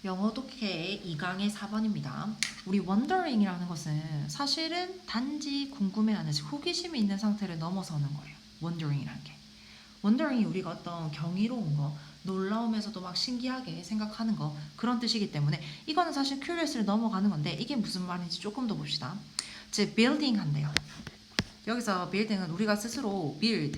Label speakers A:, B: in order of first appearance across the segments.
A: 영어 독해 2강의 4번입니다. 우리 wondering이라는 것은 사실은 단지 궁금해하는, 즉 호기심이 있는 상태를 넘어서는 거예요. wondering이라는 게. wondering이 우리가 어떤 경이로운 거, 놀라우면서도 막 신기하게 생각하는 거, 그런 뜻이기 때문에 이거는 사실 curious를 넘어가는 건데, 이게 무슨 말인지 조금 더 봅시다. 즉 building 한대요. 여기서 building은 우리가 스스로 build,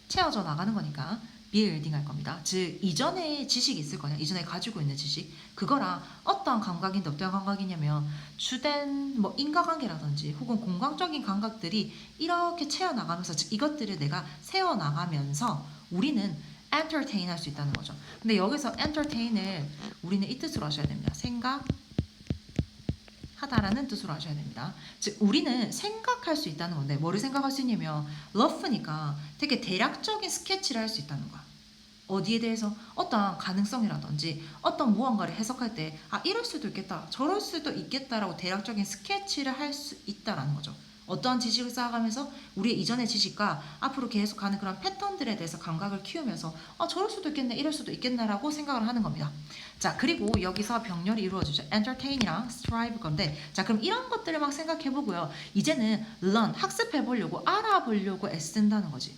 A: 채워져 나가는 거니까 빌딩 할 겁니다. 즉 이전에 지식이 있을 거냐, 이전에 가지고 있는 지식, 그거랑 어떠한 감각인데 어떤 감각이냐면 주된 뭐 인과관계라든지 혹은 공간적인 감각들이 이렇게 채워 나가면서, 즉 이것들을 내가 세워 나가면서 우리는 entertain 할 수 있다는 거죠. 근데 여기서 entertain을 우리는 이 뜻으로 하셔야 됩니다. 하다라는 뜻으로 하셔야 됩니다. 즉 우리는 생각할 수 있다는 건데, 뭐를 생각할 수 있냐면 러프니까 되게 대략적인 스케치를 할 수 있다는 거야. 어디에 대해서 어떤 가능성이라든지 어떤 무언가를 해석할 때 이럴 수도 있겠다, 저럴 수도 있겠다라고 대략적인 스케치를 할 수 있다라는 거죠. 어떠한 지식을 쌓아가면서 우리의 이전의 지식과 앞으로 계속 가는 그런 패턴들에 대해서 감각을 키우면서 저럴 수도 있겠네, 이럴 수도 있겠나라고 생각을 하는 겁니다. 자, 그리고 여기서 병렬이 이루어지죠. entertain이랑 strive 건데, 자 그럼 이런 것들을 막 생각해보고요. 이제는 learn, 학습해보려고, 알아보려고 애쓴다는 거지.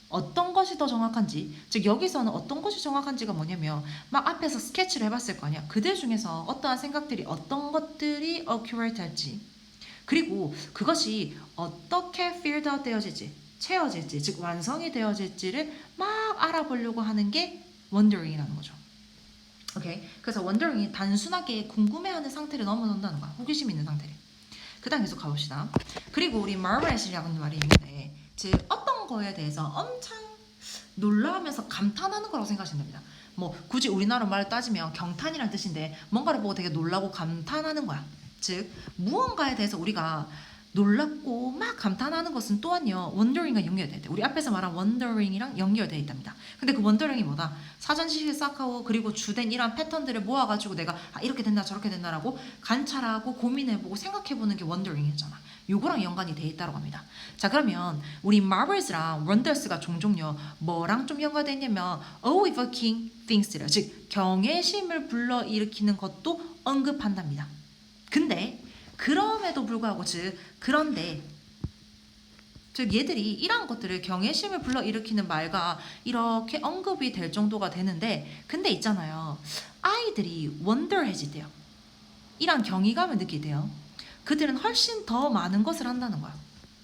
A: 어떤 것이 더 정확한지, 즉 여기서는 어떤 것이 정확한지가 뭐냐면 막 앞에서 스케치를 해봤을 거 아니야. 그들 중에서 어떠한 생각들이, 어떤 것들이 accurate 할지, 그리고 그것이 어떻게 filled out 되어질지, 채워질지, 즉 완성이 되어질지를 막 알아보려고 하는 게 wondering이라는 거죠. 오케이. 그래서 wondering이 단순하게 궁금해하는 상태를 넘어선다는 거야. 호기심 있는 상태를. 그 다음 계속 가봅시다. 그리고 우리 marvelous이라는 말이 있는데, 즉 어떤 거에 대해서 엄청 놀라우면서 감탄하는 거라고 생각하시면 됩니다. 뭐 굳이 우리나라 말을 따지면 경탄이란 뜻인데, 뭔가를 보고 되게 놀라고 감탄하는 거야. 즉 무언가에 대해서 우리가 놀랍고 막 감탄하는 것은 또한요 원더링과 연결되어 있대. 우리 앞에서 말한 원더링이랑 연결되어 있답니다. 근데 그 원더링이 뭐다? 사전 지식을 쌓고 그리고 주된 이러한 패턴들을 모아가지고 내가 이렇게 된다 저렇게 된다라고 관찰하고 고민해보고 생각해보는 게 원더링이었잖아. 요거랑 연관이 돼 있다고 합니다. 자, 그러면 우리 marvels랑 wonders가 종종요 뭐랑 좀 연관돼 있냐면 awe-evoking things를, 즉 경외심을 불러일으키는 것도 언급한답니다. 근데 그럼에도 불구하고, 즉 그런데, 즉 얘들이 이러한 것들을 경외심을 불러일으키는 말과 이렇게 언급이 될 정도가 되는데, 근데 있잖아요, 아이들이 wonder해지대요. 이런 경이감을 느끼대요. 그들은 훨씬 더 많은 것을 한다는 거야.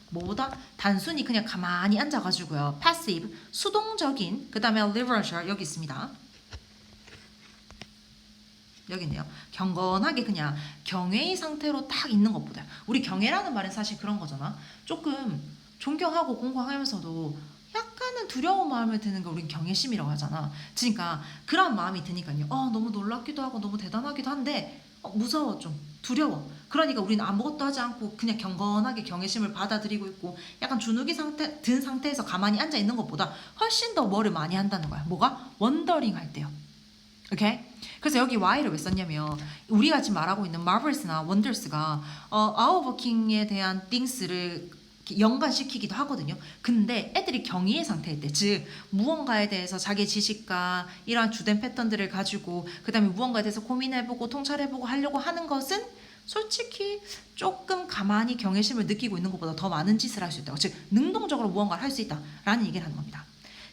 A: 뭐보다 단순히 그냥 가만히 앉아가지고요, passive, 수동적인, 그 다음에 liberal, 여기 있습니다. 여기 있네요. 경건하게 그냥 경외의 상태로 딱 있는 것보다, 우리 경외라는 말은 사실 그런 거잖아. 조금 존경하고 공경하면서도 약간은 두려운 마음이 드는 걸 우린 경외심이라고 하잖아. 그러니까 그런 마음이 드니까요. 너무 놀랍기도 하고 너무 대단하기도 한데 무서워, 좀 두려워. 그러니까 우리는 아무것도 하지 않고 그냥 경건하게 경외심을 받아들이고 있고, 약간 주눅이 든 상태에서 가만히 앉아 있는 것보다 훨씬 더 뭐를 많이 한다는 거야. 뭐가? 원더링 할 때요. 오케이? 그래서 여기 Y를 왜 썼냐면, 우리가 지금 말하고 있는 marvels나 wonders가 outworking에 대한 things를 연관시키기도 하거든요. 근데 애들이 경이의 상태일 때, 즉 무언가에 대해서 자기 지식과 이러한 주된 패턴들을 가지고 그 다음에 무언가에 대해서 고민해보고 통찰해보고 하려고 하는 것은 솔직히 조금 가만히 경외심을 느끼고 있는 것보다 더 많은 짓을 할 수 있다고, 즉 능동적으로 무언가를 할 수 있다라는 얘기를 하는 겁니다.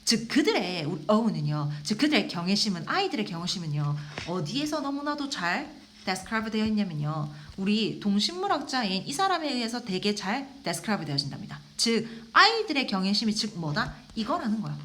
A: 즉 그들의 어우는요, 즉 그들의 경외심은, 아이들의 경외심은요 어디에서 너무나도 잘 데스크라이브 되어 있냐면요, 우리 동식물학자인 이 사람에 의해서 되게 잘 데스크라이브 되어진답니다. 즉 아이들의 경외심이 즉 뭐다? 이거라는 거야.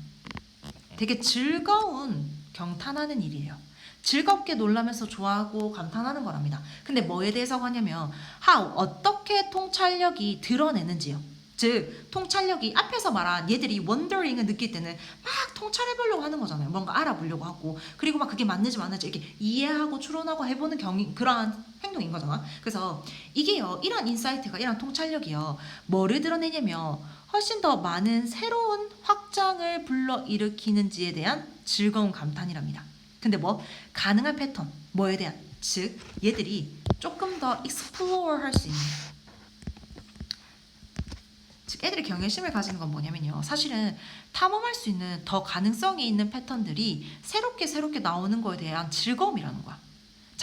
A: 되게 즐거운 경탄하는 일이에요. 즐겁게 놀라면서 좋아하고 감탄하는 거랍니다. 근데 뭐에 대해서 하냐면 how, 어떻게 통찰력이 드러내는지요. 즉 통찰력이, 앞에서 말한 얘들이 원더링을 느낄 때는 막 통찰해보려고 하는 거잖아요. 뭔가 알아보려고 하고, 그리고 막 그게 맞는지 이렇게 이해하고 추론하고 해보는 그러한 행동인 거잖아. 그래서 이게요, 이런 인사이트가, 이런 통찰력이요 뭐를 드러내냐면 훨씬 더 많은 새로운 확장을 불러일으키는지에 대한 즐거운 감탄이랍니다. 근데 뭐 가능한 패턴, 뭐에 대한, 즉 얘들이 조금 더 explore 할 수 있는, 즉 애들이 경외심을 가지는 건 뭐냐면요, 사실은 탐험할 수 있는 더 가능성이 있는 패턴들이 새롭게 나오는 거에 대한 즐거움이라는 거야.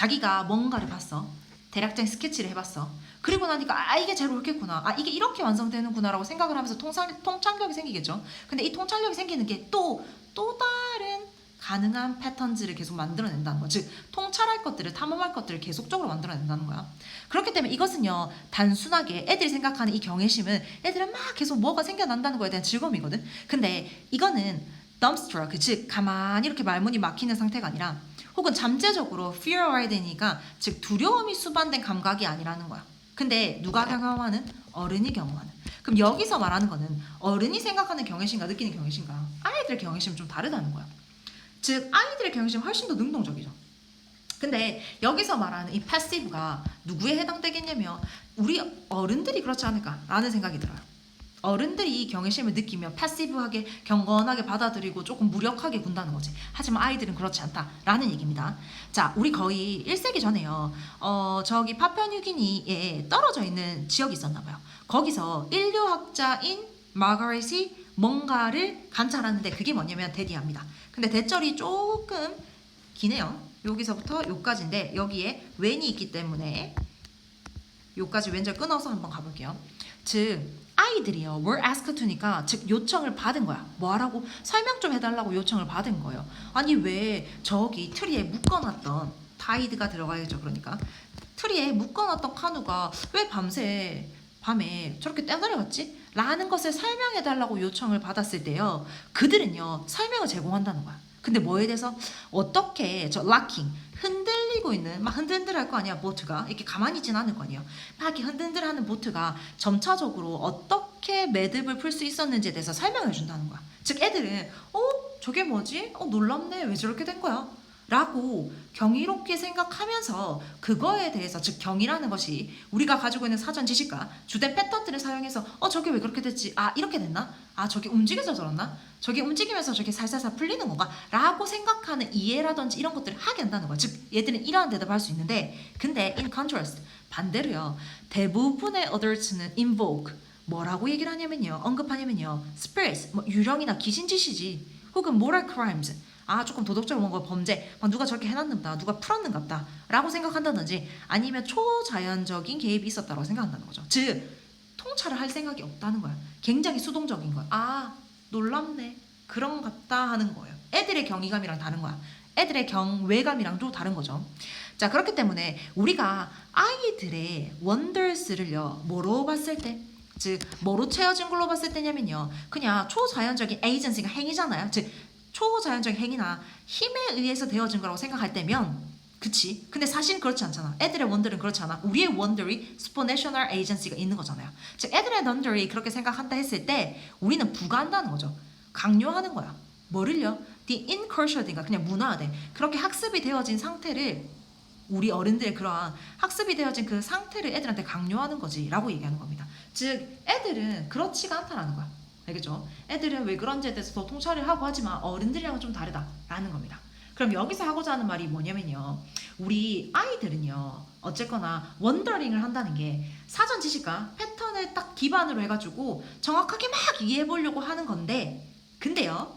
A: 자기가 뭔가를 봤어. 대략적인 스케치를 해봤어. 그리고 나니까 이게 제일 옳겠구나. 이게 이렇게 완성되는구나라고 생각을 하면서 통찰력이 생기겠죠. 근데 이 통찰력이 생기는 게 또 다른 가능한 패턴즈를 계속 만들어낸다는 거야. 즉 통찰할 것들을 탐험할 것들을 계속적으로 만들어낸다는 거야. 그렇기 때문에 이것은요 단순하게 애들이 생각하는 이 경외심은 애들은 막 계속 뭐가 생겨난다는 거에 대한 즐거움이거든. 근데 이거는 dumbstruck, 즉 가만히 이렇게 말문이 막히는 상태가 아니라 혹은 잠재적으로 fear riding이니까 즉 두려움이 수반된 감각이 아니라는 거야. 근데 누가 경험하는? 어른이 경험하는. 그럼 여기서 말하는 거는 어른이 생각하는 경외심과 느끼는 경외심과 아이들의 경외심은 좀 다르다는 거야. 즉 아이들의 경외심은 훨씬 더 능동적이죠. 근데 여기서 말하는 이 패시브가 누구에 해당되겠냐면 우리 어른들이 그렇지 않을까라는 생각이 들어요. 어른들이 이 경외심을 느끼며 패시브하게 경건하게 받아들이고 조금 무력하게 군다는 거지. 하지만 아이들은 그렇지 않다라는 얘기입니다. 자, 우리 거의 1세기 전에요. 저기 파푸아뉴기니에 떨어져 있는 지역이 있었나 봐요. 거기서 인류학자인 마거릿이 뭔가를 관찰하는데 그게 뭐냐면 대디아입니다. 근데 대절이 조금 기네요. 여기서부터 여기까지인데 여기에 웬이 있기 때문에 여기까지 왼절 끊어서 한번 가볼게요. 즉 아이들이요 were asked to니까 즉 요청을 받은 거야. 뭐 하라고? 설명 좀 해달라고 요청을 받은 거예요. 아니 왜 저기 트리에 묶어놨던 타이드가 들어가야죠. 그러니까 트리에 묶어놨던 카누가 왜 밤에 저렇게 떼내려갔지? 라는 것을 설명해달라고 요청을 받았을 때요 그들은요 설명을 제공한다는 거야. 근데 뭐에 대해서? 어떻게 저 락킹 흔들리고 있는 막 흔들흔들할 거 아니야 보트가 이렇게 가만히 있진 않을 거 아니에요. 막 이렇게 흔들흔들하는 보트가 점차적으로 어떻게 매듭을 풀 수 있었는지에 대해서 설명해 준다는 거야. 즉 애들은 저게 뭐지? 놀랍네. 왜 저렇게 된 거야? 라고 경이롭게 생각하면서 그거에 대해서 즉 경이라는 것이 우리가 가지고 있는 사전 지식과 주된 패턴들을 사용해서 저게 왜 그렇게 됐지? 이렇게 됐나? 저게 움직여서 저렇나? 저게 움직이면서 저게 살살살 풀리는 건가? 라고 생각하는 이해라든지 이런 것들을 하게 한다는 거야. 즉 얘들은 이러한 대답을 할 수 있는데 근데 in contrast 반대로요 대부분의 adults는 invoke 뭐라고 얘기를 하냐면요 언급하냐면요 spirits 뭐 유령이나 귀신짓이지 혹은 moral crimes 조금 도덕적으로 뭔가 범죄, 누가 저렇게 해놨는다, 누가 풀었는갑다 라고 생각한다든지 아니면 초자연적인 개입이 있었다고 생각한다는 거죠. 즉 통찰을 할 생각이 없다는 거야. 굉장히 수동적인 거야. 놀랍네, 그런갑다 하는 거예요. 애들의 경이감이랑 다른 거야. 애들의 경외감이랑도 다른 거죠. 자, 그렇기 때문에 우리가 아이들의 원더스를요 뭐로 봤을 때 즉 뭐로 채워진 걸로 봤을 때냐면요 그냥 초자연적인 에이전시가 행위잖아요. 즉 초자연적인 행위나 힘에 의해서 되어진 거라고 생각할 때면 그치? 근데 사실은 그렇지 않잖아. 애들의 원더는 그렇지 않아. 우리의 원더이 스포네셔널 에이전시가 있는 거잖아요. 즉 애들의 원더이 그렇게 생각한다 했을 때 우리는 부가한다는 거죠. 강요하는 거야. 뭐를요? The incultured인가 그냥 문화화돼. 그렇게 학습이 되어진 상태를 우리 어른들의 그러한 학습이 되어진 그 상태를 애들한테 강요하는 거지 라고 얘기하는 겁니다. 즉 애들은 그렇지가 않다라는 거야. 알겠죠? 애들은 왜 그런지에 대해서 더 통찰을 하고 하지만 어른들이랑은 좀 다르다라는 겁니다. 그럼 여기서 하고자 하는 말이 뭐냐면요 우리 아이들은요 어쨌거나 원더링을 한다는 게 사전 지식과 패턴을 딱 기반으로 해가지고 정확하게 막 이해해 보려고 하는 건데 근데요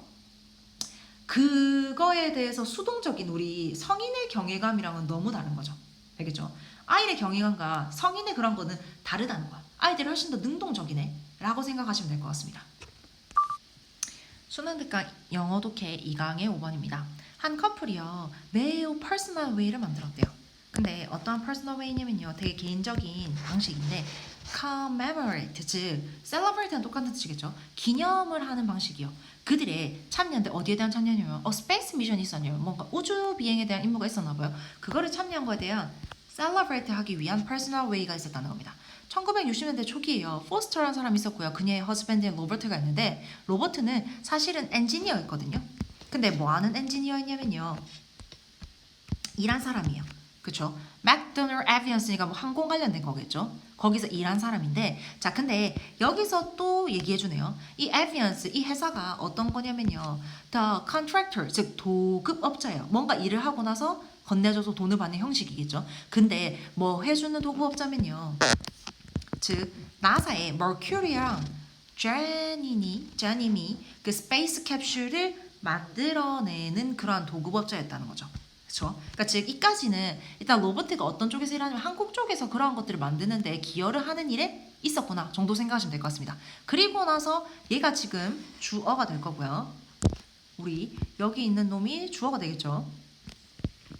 A: 그거에 대해서 수동적인 우리 성인의 경외감이랑은 너무 다른 거죠. 알겠죠? 아이의 경외감과 성인의 그런 거는 다르다는 거야. 아이들이 훨씬 더 능동적이네 라고 생각하시면 될 것 같습니다. 수능특강 영어 독해 2강의 5번입니다. 한 커플이요 매우 퍼스널 웨이를 만들었대요. 근데 어떠한 퍼스널 웨이냐면요 되게 개인적인 방식인데 commemorate 즉 celebrate는 똑같은 뜻이겠죠. 기념을 하는 방식이요. 그들의 참여인데 어디에 대한 참여냐면 스페이스 미션이 있었냐면 뭔가 우주 비행에 대한 임무가 있었나 봐요. 그거를 참여한 거에 대한 celebrate 하기 위한 퍼스널 웨이가 있었다는 겁니다. 1960년대 초기에요. 포스터라는 사람이 있었고요. 그녀의 허즈밴드인 로버트가 있는데 로버트는 사실은 엔지니어였거든요. 근데 뭐 하는 엔지니어였냐면요. 일한 사람이에요. 그쵸? 맥도널드 에비언스니까 뭐 항공 관련된 거겠죠. 거기서 일한 사람인데 자 근데 여기서 또 얘기해주네요. 이 에비언스 이 회사가 어떤 거냐면요. The contractor 즉 도급업자예요. 뭔가 일을 하고 나서 건네줘서 돈을 받는 형식이겠죠. 근데 뭐 해주는 도급업자면요. 즉 나사의 머큐리랑 제니미 그 스페이스 캡슐을 만들어내는 그러한 도급업자였다는 거죠. 그렇죠? 그러니까 즉 이까지는 일단 로버트가 어떤 쪽에서 일하냐면 한국 쪽에서 그러한 것들을 만드는데 기여를 하는 일에 있었구나 정도 생각하시면 될 것 같습니다. 그리고 나서 얘가 지금 주어가 될 거고요. 우리 여기 있는 놈이 주어가 되겠죠.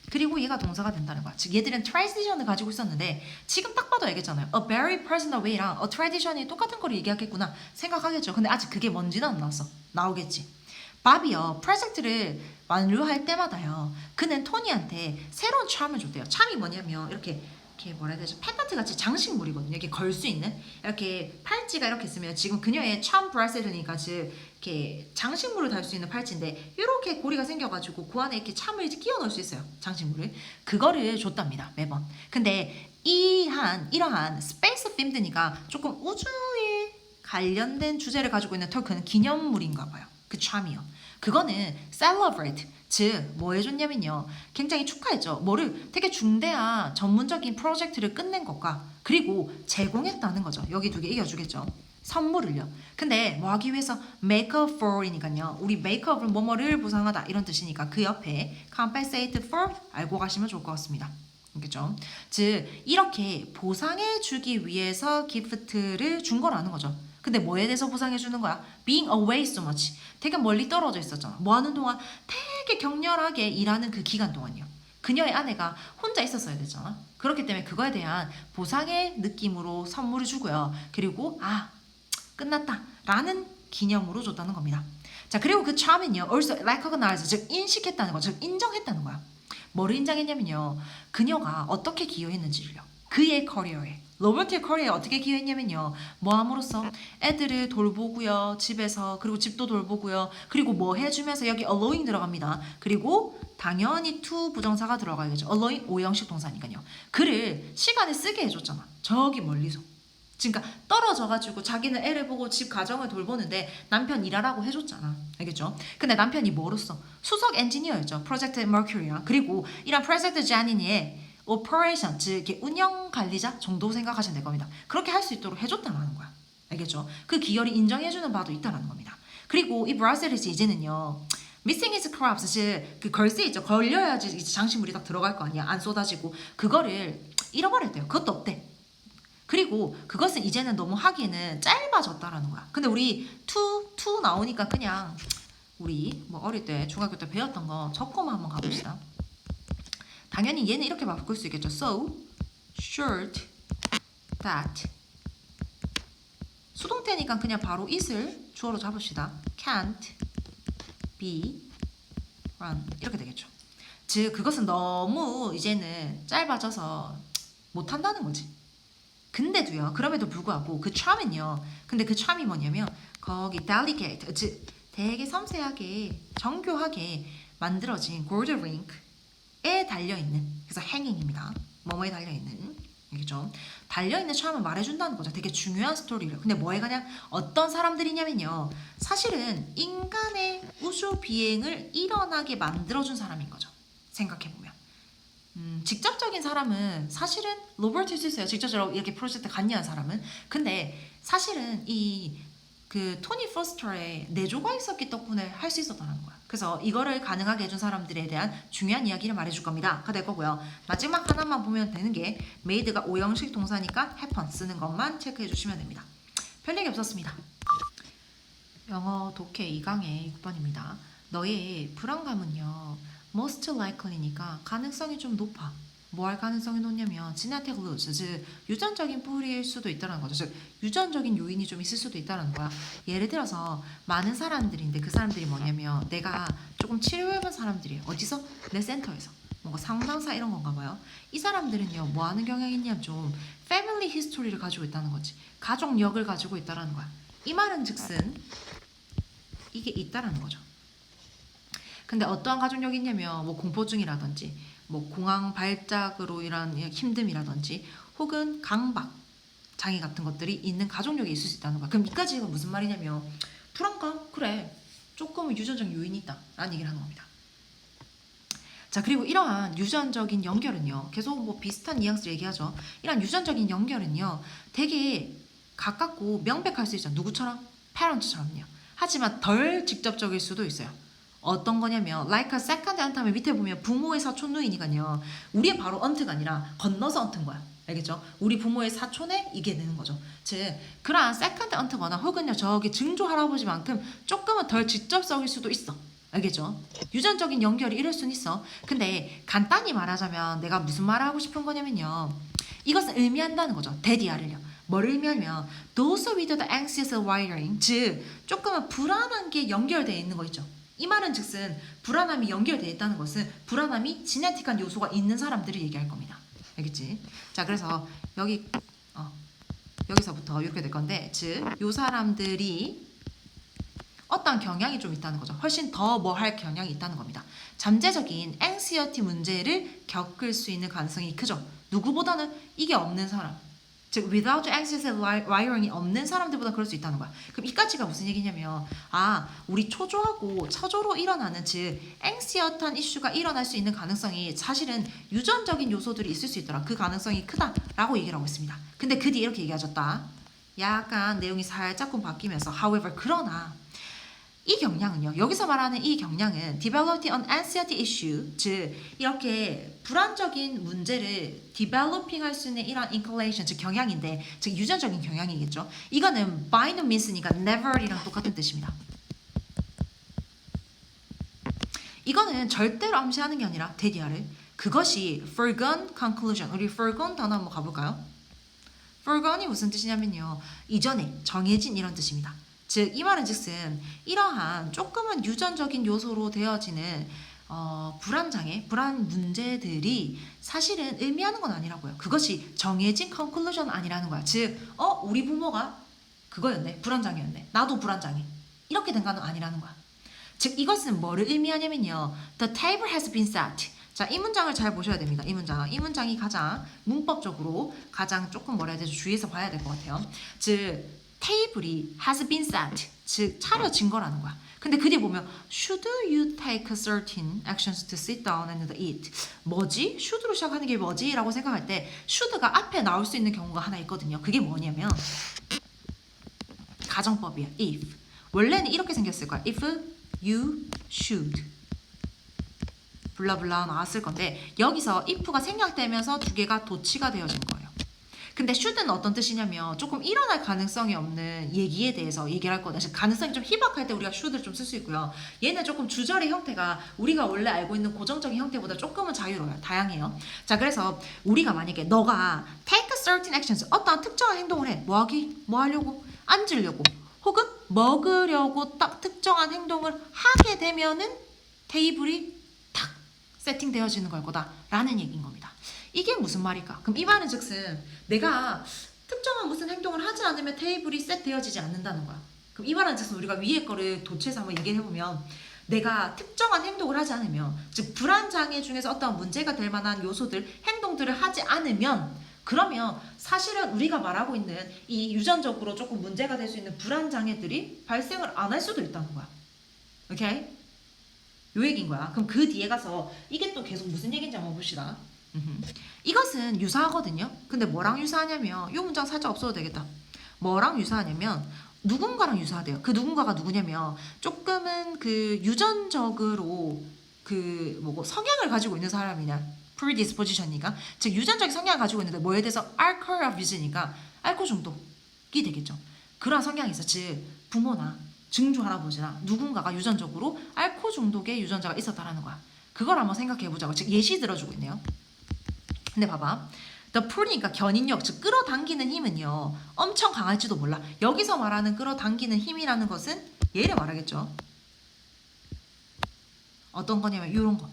A: 그리고 얘가 동사가 된다는 거야. 즉 얘들은 tradition을 가지고 있었는데 지금 딱 봐도 알겠잖아요. A very personal way랑 a tradition이 똑같은 걸 얘기하겠구나 생각하겠죠. 근데 아직 그게 뭔지는 안 나왔어. 나오겠지. 밥이요 프로젝트를 완료할 때마다요 그는 토니한테 새로운 참을 줬대요. 참이 뭐냐면 이렇게 뭐라 해야 되지? 펜던트 같이 장식물이거든요. 이렇게 걸 수 있는 이렇게 팔찌가 이렇게 있으면 지금 그녀의 참 브라슬리니까 즉 이렇게 장식물을 달 수 있는 팔찌인데 이렇게 고리가 생겨가지고 그 안에 이렇게 참을 끼워 넣을 수 있어요. 장식물을 그거를 줬답니다 매번. 근데 이러한 스페이스 빔드니까 조금 우주에 관련된 주제를 가지고 있는 털크는 기념물인가 봐요. 그 참이요. 그거는 celebrate 즉 뭐 해줬냐면요 굉장히 축하했죠. 뭐를 되게 중대한 전문적인 프로젝트를 끝낸 것과 그리고 제공했다는 거죠. 여기 두 개 이겨주겠죠. 선물을요. 근데 뭐 하기 위해서 make up for이니까요. 우리 make up을 뭐뭐를 보상하다 이런 뜻이니까 그 옆에 compensate for 알고 가시면 좋을 것 같습니다. 그죠? 즉 이렇게 보상해 주기 위해서 기프트를 준 거라는 거죠. 근데 뭐에 대해서 보상해 주는 거야? Being away so much. 되게 멀리 떨어져 있었잖아. 뭐 하는 동안 되게 격렬하게 일하는 그 기간 동안이요. 그녀의 아내가 혼자 있었어야 됐잖아. 그렇기 때문에 그거에 대한 보상의 느낌으로 선물을 주고요. 그리고 끝났다 라는 기념으로 줬다는 겁니다. 자 그리고 그 charm은요 also recognize 즉 인식했다는 거, 즉 인정했다는 거야. 뭐를 인정했냐면요 그녀가 어떻게 기여했는지를요. 그의 커리어에 로버트의 커리어에 어떻게 기여했냐면요 뭐 함으로써 애들을 돌보고요 집에서 그리고 집도 돌보고요 그리고 뭐 해주면서 여기 allowing 들어갑니다. 그리고 당연히 to 부정사가 들어가야겠죠. allowing 오형식 동사니까요. 그를 시간을 쓰게 해줬잖아. 저기 멀리서. 그러니까 떨어져가지고 자기는 애를 보고 집 가정을 돌보는데 남편 일하라고 해줬잖아. 알겠죠? 근데 남편이 뭐로써? 수석 엔지니어였죠. 프로젝트 머큐리야. 그리고 이런 프로젝트 자니니의 오퍼레이션, 즉 이렇게 운영 관리자 정도 생각하시면 될 겁니다. 그렇게 할 수 있도록 해줬다는 거야. 알겠죠? 그 기여를 인정해주는 바도 있다는 겁니다. 그리고 이 브라셀리스 이제는요. missing his crops, 즉 그 걸쇠 있죠. 걸려야지 이제 장식물이 딱 들어갈 거 아니야. 안 쏟아지고 그거를 잃어버렸대요. 그것도 없대. 그리고 그것은 이제는 너무 하기에는 짧아졌다라는 거야. 근데 우리 to 나오니까 그냥 우리 뭐 어릴 때 중학교 때 배웠던 거 적고만 한번 가봅시다. 당연히 얘는 이렇게 바꿀 수 있겠죠. So short that 수동태니까 그냥 바로 it을 주어로 잡읍시다. Can't be run 이렇게 되겠죠. 즉 그것은 너무 이제는 짧아져서 못한다는 거지. 근데도요. 그럼에도 불구하고 그 charm은요. 근데 그 charm이 뭐냐면 거기 delicate 즉 되게 섬세하게 정교하게 만들어진 gold ring에 달려있는 그래서 hanging입니다. 뭐뭐에 달려있는 알겠죠? 달려있는 charm을 말해준다는 거죠. 되게 중요한 스토리를. 근데 뭐에 가냐? 어떤 사람들이냐면요. 사실은 인간의 우주 비행을 일어나게 만들어준 사람인 거죠. 생각해보면. 직접적인 사람은 사실은 로버트 있어요. 직접적으로 이렇게 프로젝트 관여한 사람은. 근데 사실은 이 그 토니 포스터의 내조가 있었기 덕분에 할 수 있었다는 거야. 그래서 이거를 가능하게 해준 사람들에 대한 중요한 이야기를 말해줄 겁니다. 가 될 거고요. 마지막 하나만 보면 되는 게 made가 오형식 동사니까 happen 쓰는 것만 체크해 주시면 됩니다. 별얘기 없었습니다. 영어 독해 2강의 6번입니다. 너의 불안감은요. most likely니까 가능성이 좀 높아. 뭐 할 가능성이 높냐면 genetic roots, 즉 유전적인 뿌리일 수도 있다는 거죠. 즉 유전적인 요인이 좀 있을 수도 있다는 거야. 예를 들어서 많은 사람들인데 그 사람들이 뭐냐면 내가 조금 치료해본 사람들이에요. 어디서? 내 센터에서. 뭔가 상담사 이런 건가 봐요. 이 사람들은요 뭐 하는 경향이 있냐면 좀 패밀리 히스토리를 가지고 있다는 거지. 가족력을 가지고 있다는 거야. 이 말은 즉슨 이게 있다라는 거죠. 근데 어떠한 가족력이 있냐면 뭐 공포증이라든지 뭐 공황 발작으로 인한 힘듦이라든지 혹은 강박 장애 같은 것들이 있는 가족력이 있을 수 있다는 거야. 그럼 이까지가 무슨 말이냐면 불안감? 그래. 조금은 유전적 요인이 있다 라는 얘기를 하는 겁니다. 자 그리고 이러한 유전적인 연결은요 계속 뭐 비슷한 뉘앙스를 얘기하죠. 이러한 유전적인 연결은요 되게 가깝고 명백할 수 있죠. 누구처럼? 패런트처럼요. 하지만 덜 직접적일 수도 있어요. 어떤 거냐면 like a second aunt 하면 밑에 보면 부모의 사촌 누이니까요. 우리의 바로 언트가 아니라 건너서 언트인 거야. 알겠죠? 우리 부모의 사촌에 이게 되는 거죠. 즉 그러한 세컨드 언트거나 혹은요 저기 증조 할아버지만큼 조금은 덜 직접적일 수도 있어. 알겠죠? 유전적인 연결이 이럴 수는 있어. 근데 간단히 말하자면 내가 무슨 말을 하고 싶은 거냐면요. 이것은 의미한다는 거죠. 데디아를요. 뭘 의미하면 those with the anxious wiring, 즉 조금은 불안한 게 연결되어 있는 거 있죠. 이 말은 즉슨 불안함이 연결되어 있다는 것은 불안함이 지네틱한 요소가 있는 사람들을 얘기할 겁니다. 알겠지? 자, 그래서 여기서부터 이렇게 될 건데, 즉 요 사람들이 어떤 경향이 좀 있다는 거죠. 훨씬 더 뭐 할 경향이 있다는 겁니다. 잠재적인 anxiety 문제를 겪을 수 있는 가능성이 크죠. 누구보다는 이게 없는 사람. 즉 without anxious wiring이 없는 사람들보다 그럴 수 있다는 거야. 그럼 이까지가 무슨 얘기냐면 우리 초조하고 처조로 일어나는 즉 anxious한 이슈가 일어날 수 있는 가능성이 사실은 유전적인 요소들이 있을 수 있더라. 그 가능성이 크다라고 얘기를 하고 있습니다. 근데 그 뒤에 이렇게 얘기하셨다. 약간 내용이 살짝끔 바뀌면서 however 그러나 이 경향은요. 여기서 말하는 이 경향은 developing an anxiety issue, 즉 이렇게 불안적인 문제를 developing 할 수 있는 이런 inclination, 즉 경향인데, 즉 유전적인 경향이겠죠. 이거는 by no means니까 never이랑 똑같은 뜻입니다. 이거는 절대로 암시하는 게 아니라 데디아를 그것이 foregone conclusion. 우리 foregone 단어 한번 가볼까요? foregone이 무슨 뜻이냐면요. 이전에 정해진 이런 뜻입니다. 즉 이 말은 즉슨 이러한 조금은 유전적인 요소로 되어지는 불안장애, 불안 문제들이 사실은 의미하는 건 아니라고요. 그것이 정해진 컨클루전 아니라는 거야. 즉 우리 부모가 그거였네. 불안장애였네. 나도 불안장애. 이렇게 된 거는 아니라는 거야. 즉 이것은 뭐를 의미하냐면요. The table has been set. 자, 이 문장을 잘 보셔야 됩니다. 이 문장이 가장 문법적으로 가장 조금 뭐라 해야 되죠? 주의해서 봐야 될 것 같아요. 즉 테이블이 has been set, 즉 차려진 거라는 거야. 근데 그 뒤에 보면 should you take certain actions to sit down and eat? 뭐지? should로 시작하는 게 뭐지? 라고 생각할 때 should가 앞에 나올 수 있는 경우가 하나 있거든요. 그게 뭐냐면 가정법이야. if. 원래는 이렇게 생겼을 거야. if you should. 블라블라 나왔을 건데 여기서 if가 생략되면서 두 개가 도치가 되어진 거예요. 근데 should는 어떤 뜻이냐면 조금 일어날 가능성이 없는 얘기에 대해서 얘기를 할 거다. 가능성이 좀 희박할 때 우리가 should를 좀 쓸 수 있고요. 얘는 조금 주절의 형태가 우리가 원래 알고 있는 고정적인 형태보다 조금은 자유로워요. 다양해요. 자, 그래서 우리가 만약에 너가 take certain actions, 어떠한 특정한 행동을 해. 뭐 하려고? 앉으려고. 혹은 먹으려고 딱 특정한 행동을 하게 되면은 테이블이 탁 세팅되어지는 걸 거다라는 얘기인 겁니다. 이게 무슨 말일까? 그럼 이 말은 즉슨 내가 특정한 무슨 행동을 하지 않으면 테이블이 셋되어지지 않는다는 거야. 그럼 이 말은 즉슨 우리가 위에 거를 도치해서 한번 얘기해보면 내가 특정한 행동을 하지 않으면 즉 불안장애 중에서 어떤 문제가 될 만한 요소들, 행동들을 하지 않으면 그러면 사실은 우리가 말하고 있는 이 유전적으로 조금 문제가 될 수 있는 불안장애들이 발생을 안 할 수도 있다는 거야. 오케이? 요 얘기인 거야. 그럼 그 뒤에 가서 이게 또 계속 무슨 얘기인지 한번 봅시다. 이것은 유사하거든요. 근데 뭐랑 유사하냐면 이 문장 살짝 없어도 되겠다. 뭐랑 유사하냐면 누군가랑 유사하대요. 그 누군가가 누구냐면 조금은 그 유전적으로 그 뭐고 성향을 가지고 있는 사람이냐, predisposition이니까 즉 유전적인 성향을 가지고 있는데 뭐에 대해서 alcohol abuse니까 알코올 중독이 되겠죠. 그런 성향이 있어. 즉 부모나 증조 할아버지나 누군가가 유전적으로 알코올 중독의 유전자가 있었다라는 거야. 그걸 한번 생각해 보자고. 즉 예시 들어주고 있네요. 근데 봐봐. The pull이니까 견인력, 즉 끌어당기는 힘은요. 엄청 강할지도 몰라. 여기서 말하는 끌어당기는 힘이라는 것은 얘를 말하겠죠. 어떤 거냐면 이런 거.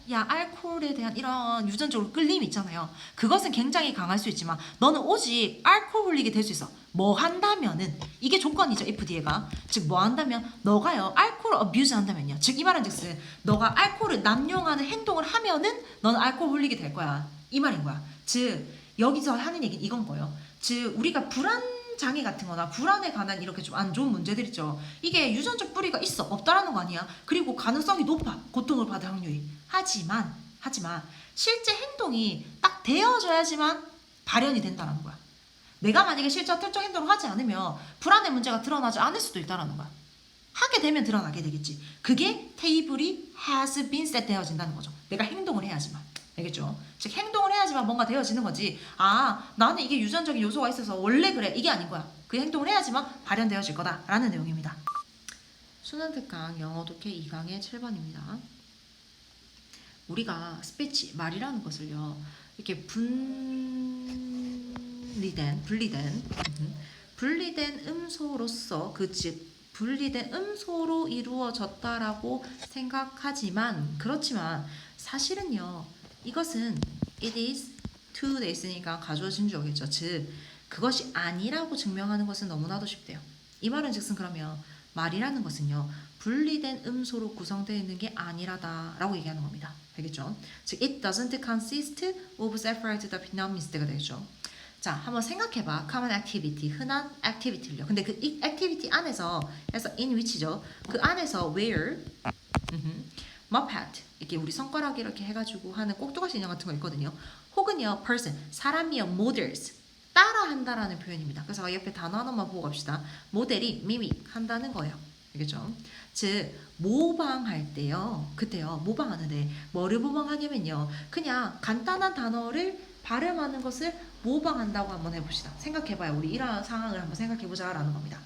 A: 야, 알코올에 대한 이런 유전적으로 끌림이 있잖아요. 그것은 굉장히 강할 수 있지만 너는 오직 알코올 흘리게 될 수 있어. 뭐 한다면은 이게 조건이죠. if 뒤에가. 즉 뭐 한다면 너가요. 알코올 어뷰즈 한다면요. 즉 이 말은 즉슨 너가 알코올을 남용하는 행동을 하면은 너는 알코올 흘리게 될 거야. 이 말인 거야. 즉 여기서 하는 얘기는 이건 거예요. 즉 우리가 불안 장애 같은 거나 불안에 관한 이렇게 좀 안 좋은 문제들 있죠. 이게 유전적 뿌리가 있어. 없다라는 거 아니야. 그리고 가능성이 높아. 고통을 받을 확률이. 하지만 실제 행동이 딱 되어져야지만 발현이 된다는 거야. 내가 만약에 실제 특정 행동을 하지 않으면 불안의 문제가 드러나지 않을 수도 있다는 거야. 하게 되면 드러나게 되겠지. 그게 테이블이 has been set 되어진다는 거죠. 내가 행동을 해야지만. 알겠죠? 즉 행동을 해야지만 뭔가 되어지는 거지. 아, 나는 이게 유전적인 요소가 있어서 원래 그래. 이게 아닌 거야. 그 행동을 해야지만 발현되어질 거다라는 내용입니다. 수능 특강 영어 독해 2강의 7번입니다. 우리가 스피치, 말이라는 것을요. 이렇게 분리된 음소로서 그 즉 분리된 음소로 이루어졌다라고 생각하지만 그렇지만 사실은요. 이것은 it is to 돼 있으니까 가주어진 주어겠죠. 즉 그것이 아니라고 증명하는 것은 너무나도 쉽대요. 이 말은 즉슨 그러면 말이라는 것은요. 분리된 음소로 구성되어 있는 게 아니라다라고 얘기하는 겁니다. 알겠죠? 즉 it doesn't consist of separate denomination가 되겠죠. 자, 한번 생각해봐. common activity, 흔한 activity를요. 근데 그 activity 안에서 해서 in which죠. 그 안에서 where, Muppet, 이렇게 우리 손가락 이렇게 해가지고 하는 꼭두가시 인형 같은 거 있거든요. 혹은요, person, 사람이요, models, 따라한다라는 표현입니다. 그래서 옆에 단어 하나만 보고 갑시다. 모델이 mimic 한다는 거예요. 알겠죠? 즉 모방할 때요. 그때요. 모방하는데 뭐를 모방하냐면요. 그냥 간단한 단어를 발음하는 것을 모방한다고 한번 해봅시다. 생각해봐요. 우리 이런 상황을 한번 생각해보자라는 겁니다.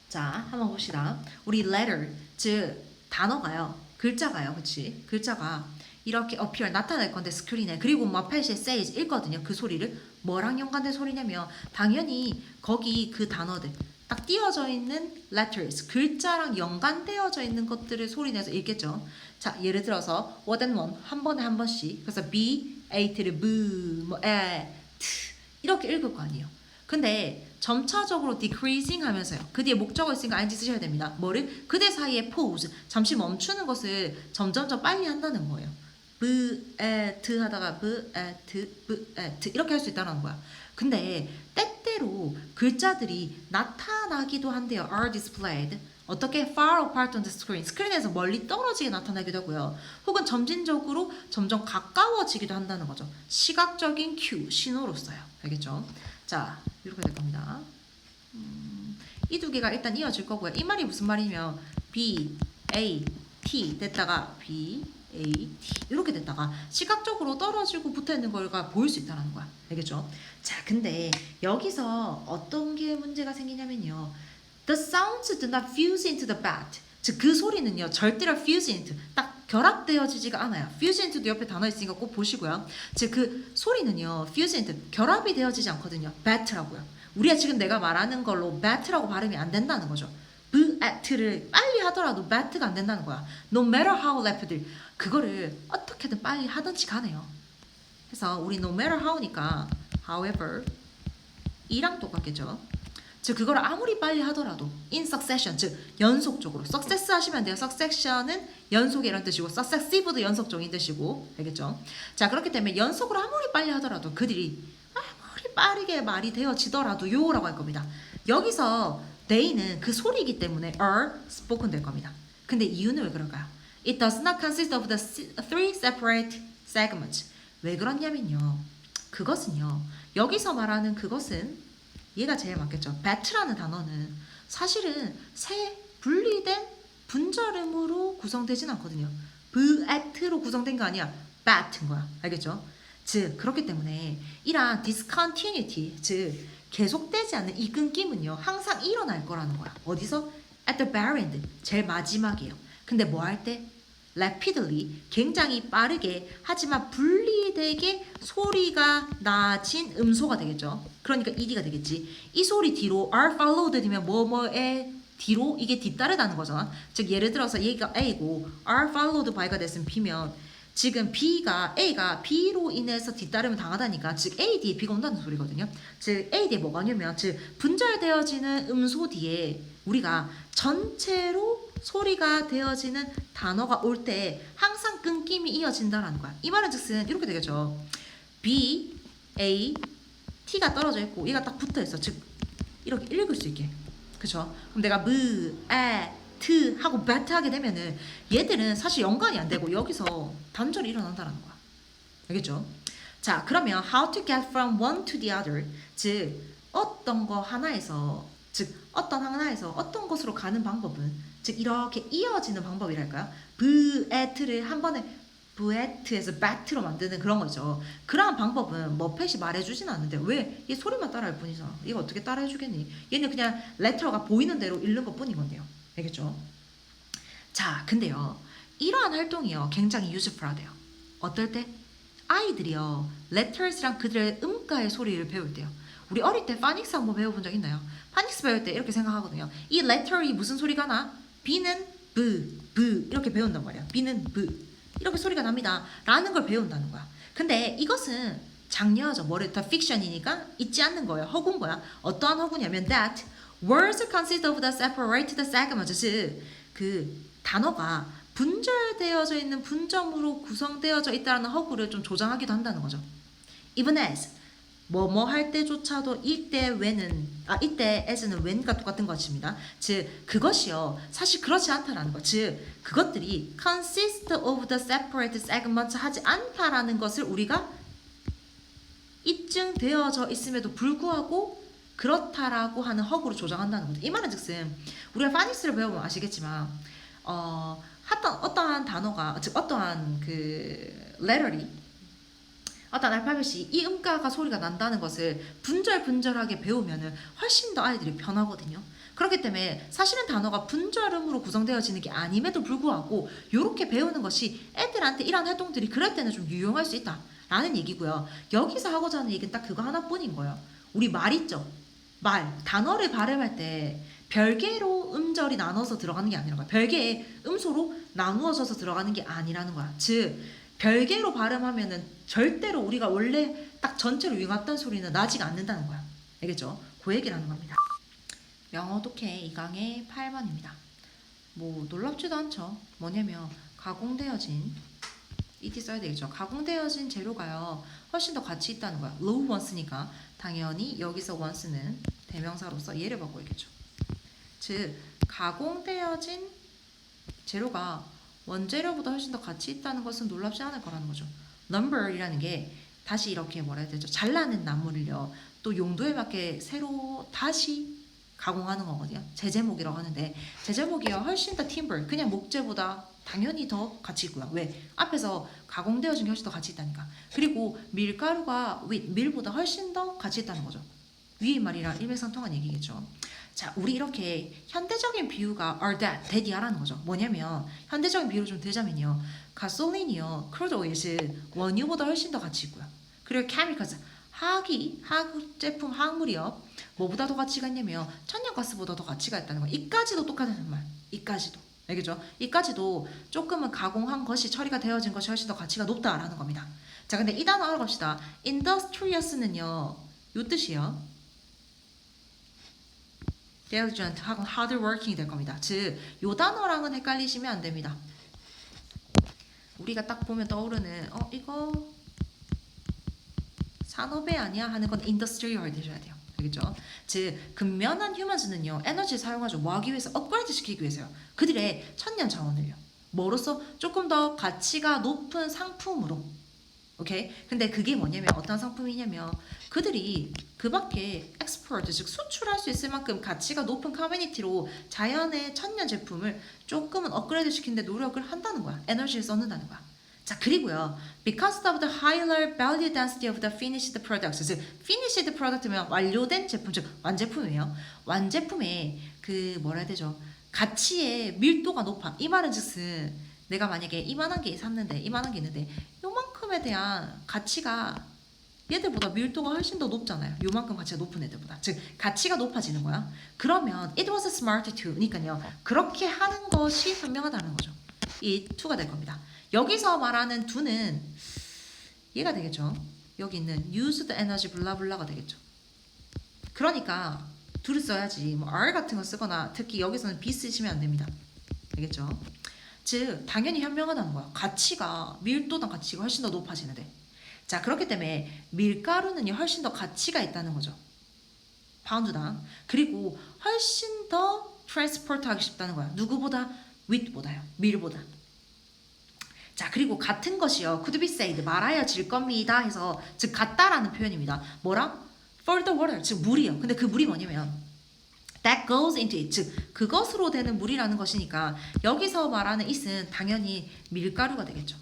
A: 자, 한번 봅시다. 우리 letter, 즉 단어가요. 글자가요. 그치? 글자가 이렇게 appear, 나타날 건데 스크린에. 그리고 Muppet이 says 읽거든요. 그 소리를. 뭐랑 연관된 소리냐면 당연히 거기 그 단어들 딱 띄어져 있는 letters, 글자랑 연관되어져 있는 것들을 소리내서 읽겠죠. 자, 예를 들어서 more than one, 한 번에 한 번씩. 그래서 be, ate를 b, 뭐 a, t 이렇게 읽을 거 아니에요. 근데 점차적으로 decreasing 하면서요. 그 뒤에 목적어 있으니까 ing 쓰셔야 됩니다. 뭐를? 그대 사이에 pause, 잠시 멈추는 것을 점점점 빨리 한다는 거예요. b, a, t 하다가 b, a, t, b, a, t 이렇게 할 수 있다는 거야. 근데 때때로 글자들이 나타나기도 한대요. are displayed. 어떻게? far apart on the screen. 스크린에서 멀리 떨어지게 나타나기도 하고요. 혹은 점진적으로 점점 가까워지기도 한다는 거죠. 시각적인 큐, 신호로서요. 알겠죠? 자, 이렇게 될 겁니다. 이 두 개가 일단 이어질 거고요. 이 말이 무슨 말이냐면 B, A, T 됐다가 B, A, T 이렇게 됐다가 시각적으로 떨어지고 붙어있는 걸가 보일 수 있다는 거야. 알겠죠? 자, 근데 여기서 어떤 게 문제가 생기냐면요. The sounds do not fuse into the bat. 즉 그 소리는요. 절대로 fuse into, 딱 결합되어지지가 않아요. fuse into도 옆에 단어 있으니까 꼭 보시고요. 즉 그 소리는요. fuse into, 결합이 되어지지 않거든요. bat라고요. 우리가 지금 내가 말하는 걸로 bat라고 발음이 안 된다는 거죠. bat를 빨리 하더라도 bat가 안 된다는 거야. No matter how rapid, 그거를 어떻게든 빨리 하든지 가네요. 그래서 우리 no matter how니까 however 이랑 똑같겠죠. 즉 그걸 아무리 빨리 하더라도 in succession, 즉 연속적으로 success 하시면 돼요. succession은 연속이 이런 뜻이고 successive도 연속적인 뜻이고 알겠죠? 자, 그렇기 때문에 연속으로 아무리 빨리 하더라도 그들이 아무리 빠르게 말이 되어지더라도 라고 할 겁니다. 여기서 they는 그 소리이기 때문에 are spoken 될 겁니다. 근데 이유는 왜 그럴까요? It does not consist of the three separate segments. 왜 그렇냐면요. 그것은요. 여기서 말하는 그것은 얘가 제일 맞겠죠. bat라는 단어는 사실은 세 분리된 분절음으로 구성되진 않거든요. bat로 구성된 거 아니야. bat인 거야. 알겠죠? 즉 그렇기 때문에 이러한 discontinuity, 즉 계속되지 않는 이 끊김은요. 항상 일어날 거라는 거야. 어디서? at the very end, 제일 마지막이에요. 근데 뭐 할 때? rapidly, 굉장히 빠르게 하지만 분리되게 소리가 낮은 음소가 되겠죠. 그러니까 ed가 되겠지. 이 소리 뒤로 are followed 되면 뭐뭐의 뒤로 이게 뒤따르다는 거잖아. 즉 예를 들어서 얘가 A고 are followed by가 됐으면 B면 지금 A가 B로 인해서 뒤따르면 당하다니까. 즉 A 뒤에 B가 온다는 소리거든요. 즉 A 뒤에 뭐가 오냐면 즉 분절되어지는 음소 뒤에 우리가 전체로 소리가 되어지는 단어가 올 때 항상 끊김이 이어진다는 거야. 이 말은 즉슨 이렇게 되겠죠. B, A, T가 떨어져 있고 얘가 딱 붙어 있어. 즉 이렇게 읽을 수 있게. 그쵸? 그럼 내가 B, A, T 하고 bat 하게 되면은 얘들은 사실 연관이 안 되고 여기서 단절이 일어난다는 거야. 알겠죠? 자, 그러면 how to get from one to the other. 즉 어떤 거 하나에서 즉 어떤 하나에서 어떤 곳으로 가는 방법은 즉 이렇게 이어지는 방법이랄까요? 브에트를 한 번에 브에트에서 배트로 만드는 그런 거죠. 그러한 방법은 머펫이 말해주진 않는데 왜? 얘 소리만 따라할 뿐이잖아. 이거 어떻게 따라해주겠니? 얘는 그냥 레터가 보이는 대로 읽는 것 뿐인 건데요. 알겠죠? 자, 근데요. 이러한 활동이요. 굉장히 유즈풀하대요. 어떨 때? 아이들이요. letters랑 그들의 음가의 소리를 배울 때요. 우리 어릴 때 파닉스 한번 배워본 적 있나요? 파닉스 배울 때 이렇게 생각하거든요. 이 letter이 무슨 소리가 나? B는 브 이렇게 배운단 말이야. B는 브 이렇게 소리가 납니다. 라는 걸 배운다는 거야. 근데 이것은 장려하죠. 뭐래 다 픽션이니까 있지 않는 거예요. 허구인 거야. 어떠한 허구냐면 that words consist of the separated segments 그 단어가 분절되어져 있는 분점으로 구성되어져 있다는 허구를 좀 조장하기도 한다는 거죠. Even as 뭐뭐 할 때조차도 이때 when은 이때 as는 when과 똑같은 것입니다. 즉 그것이요 사실 그렇지 않다라는 것. 즉 그것들이 consist of the separated segments 하지 않다라는 것을 우리가 입증되어져 있음에도 불구하고 그렇다라고 하는 허구로 조장한다는 거죠. 이 말은 즉슨 우리가 파닉스를 배우면 아시겠지만 어떠한 단어가 즉 어떠한 그 letter이 어떤 알파벳이 이 음가가 소리가 난다는 것을 분절분절하게 배우면은 훨씬 더 아이들이 편하거든요. 그렇기 때문에 사실은 단어가 분절음으로 구성되어지는 게 아님에도 불구하고 이렇게 배우는 것이 애들한테 이런 활동들이 그럴 때는 좀 유용할 수 있다라는 얘기고요. 여기서 하고자 하는 얘기는 딱 그거 하나뿐인 거예요. 우리 말 있죠? 말, 단어를 발음할 때 별개로 음절이 나눠서 들어가는 게 아니라는 거야. 별개의 음소로 나누어져서 들어가는 게 아니라는 거야. 즉 별개로 발음하면은 절대로 우리가 원래 딱 전체로 융합된 소리는 나지가 않는다는 거야. 알겠죠? 그 얘기를 하는 겁니다. 영어 독해 2강의 8번입니다. 뭐 놀랍지도 않죠. 뭐냐면 가공되어진 ET 써야 되겠죠. 가공되어진 재료가요. 훨씬 더 가치 있다는 거야. low once니까 당연히 여기서 once는 대명사로서 예를 받고 있겠죠. 즉 가공되어진 재료가 원재료보다 훨씬 더 가치 있다는 것은 놀랍지 않을 거라는 거죠. number이라는 게 다시 이렇게 뭐라 해야 되죠? 잘라낸 나무를요. 또 용도에 맞게 새로 다시 가공하는 거거든요. 재제목이라고 하는데 재제목이요. 훨씬 더 timber 그냥 목재보다 당연히 더 가치 있고요. 왜? 앞에서 가공되어진 게 훨씬 더 가치 있다니까. 그리고 밀가루가 밀보다 훨씬 더 가치 있다는 거죠. 위의 말이랑 일맥상통한 얘기겠죠. 자, 우리 이렇게 현대적인 비유가 are that이야라는 거죠. 뭐냐면 현대적인 비유를 좀 들자면요. 가솔린이요. 크루드 오일은 원유보다 훨씬 더 가치 있고요. 그리고 chemicals 화학 제품 화학물이요. 뭐보다 더 가치가 있냐면 천연가스보다 더 가치가 있다는 거예요. 이까지도 똑같은 말. 이까지도. 알겠죠? 이까지도 조금은 가공한 것이 처리가 되어진 것이 훨씬 더 가치가 높다라는 겁니다. 자, 근데 이 단어 알아봅시다. industrious는요. 요 뜻이요. diligent 하고 hard working이 될 겁니다. 즉, 요 단어랑은 헷갈리시면 안 됩니다. 우리가 딱 보면 떠오르는 이거 산업의 아니야 하는 건 industrial 되셔야 돼요. 알겠죠? 즉, 근면한 휴먼즈는요 에너지를 사용하죠. 뭐 하기 위해서? 업그레이드 시키기 위해서요. 그들의 천년 자원을요. 뭐로써? 조금 더 가치가 높은 상품으로. 오케이? 근데 그게 뭐냐면 어떤 상품이냐면 그들이 그 밖에 엑스포트 즉 수출할 수 있을 만큼 가치가 높은 커뮤니티로 자연의 천년 제품을 조금은 업그레이드 시키는데 노력을 한다는 거야. 에너지를 쏟는다는 거야. 자, 그리고요. Because of the higher value density of the finished products. 즉 finished product면 완료된 제품 즉 완제품이에요. 완제품의 그 뭐라 해야 되죠? 가치의 밀도가 높아. 이 말은 즉슨 내가 만약에 이만한 게 샀는데 이만한 게 있는데 요만큼에 대한 가치가 얘들보다 밀도가 훨씬 더 높잖아요. 요만큼 가치가 높은 애들보다. 즉 가치가 높아지는 거야. 그러면 it was smart to 그러니까요. 그렇게 하는 것이 현명하다는 거죠. 이 to가 될 겁니다. 여기서 말하는 do는 얘가 되겠죠. 여기 있는 used energy 블라블라가 되겠죠. 그러니까 do를 써야지 뭐 R 같은 거 쓰거나 특히 여기서는 B 쓰시면 안 됩니다. 알겠죠? 즉 당연히 현명하다는 거야. 가치가 밀도당 가치가 훨씬 더 높아지는데. 자, 그렇기 때문에 밀가루는요 훨씬 더 가치가 있다는 거죠. 파운드당. 그리고 훨씬 더 트랜스포트 하기 쉽다는 거야. 누구보다? wheat보다요. 밀보다. 자, 그리고 같은 것이요. could be said 말하여질 겁니다 해서 즉 같다라는 표현입니다. 뭐랑? for the water 즉 물이요. 근데 그 물이 뭐냐면 that goes into it. 즉 그것으로 되는 물이라는 것이니까 여기서 말하는 it은 당연히 밀가루가 되겠죠.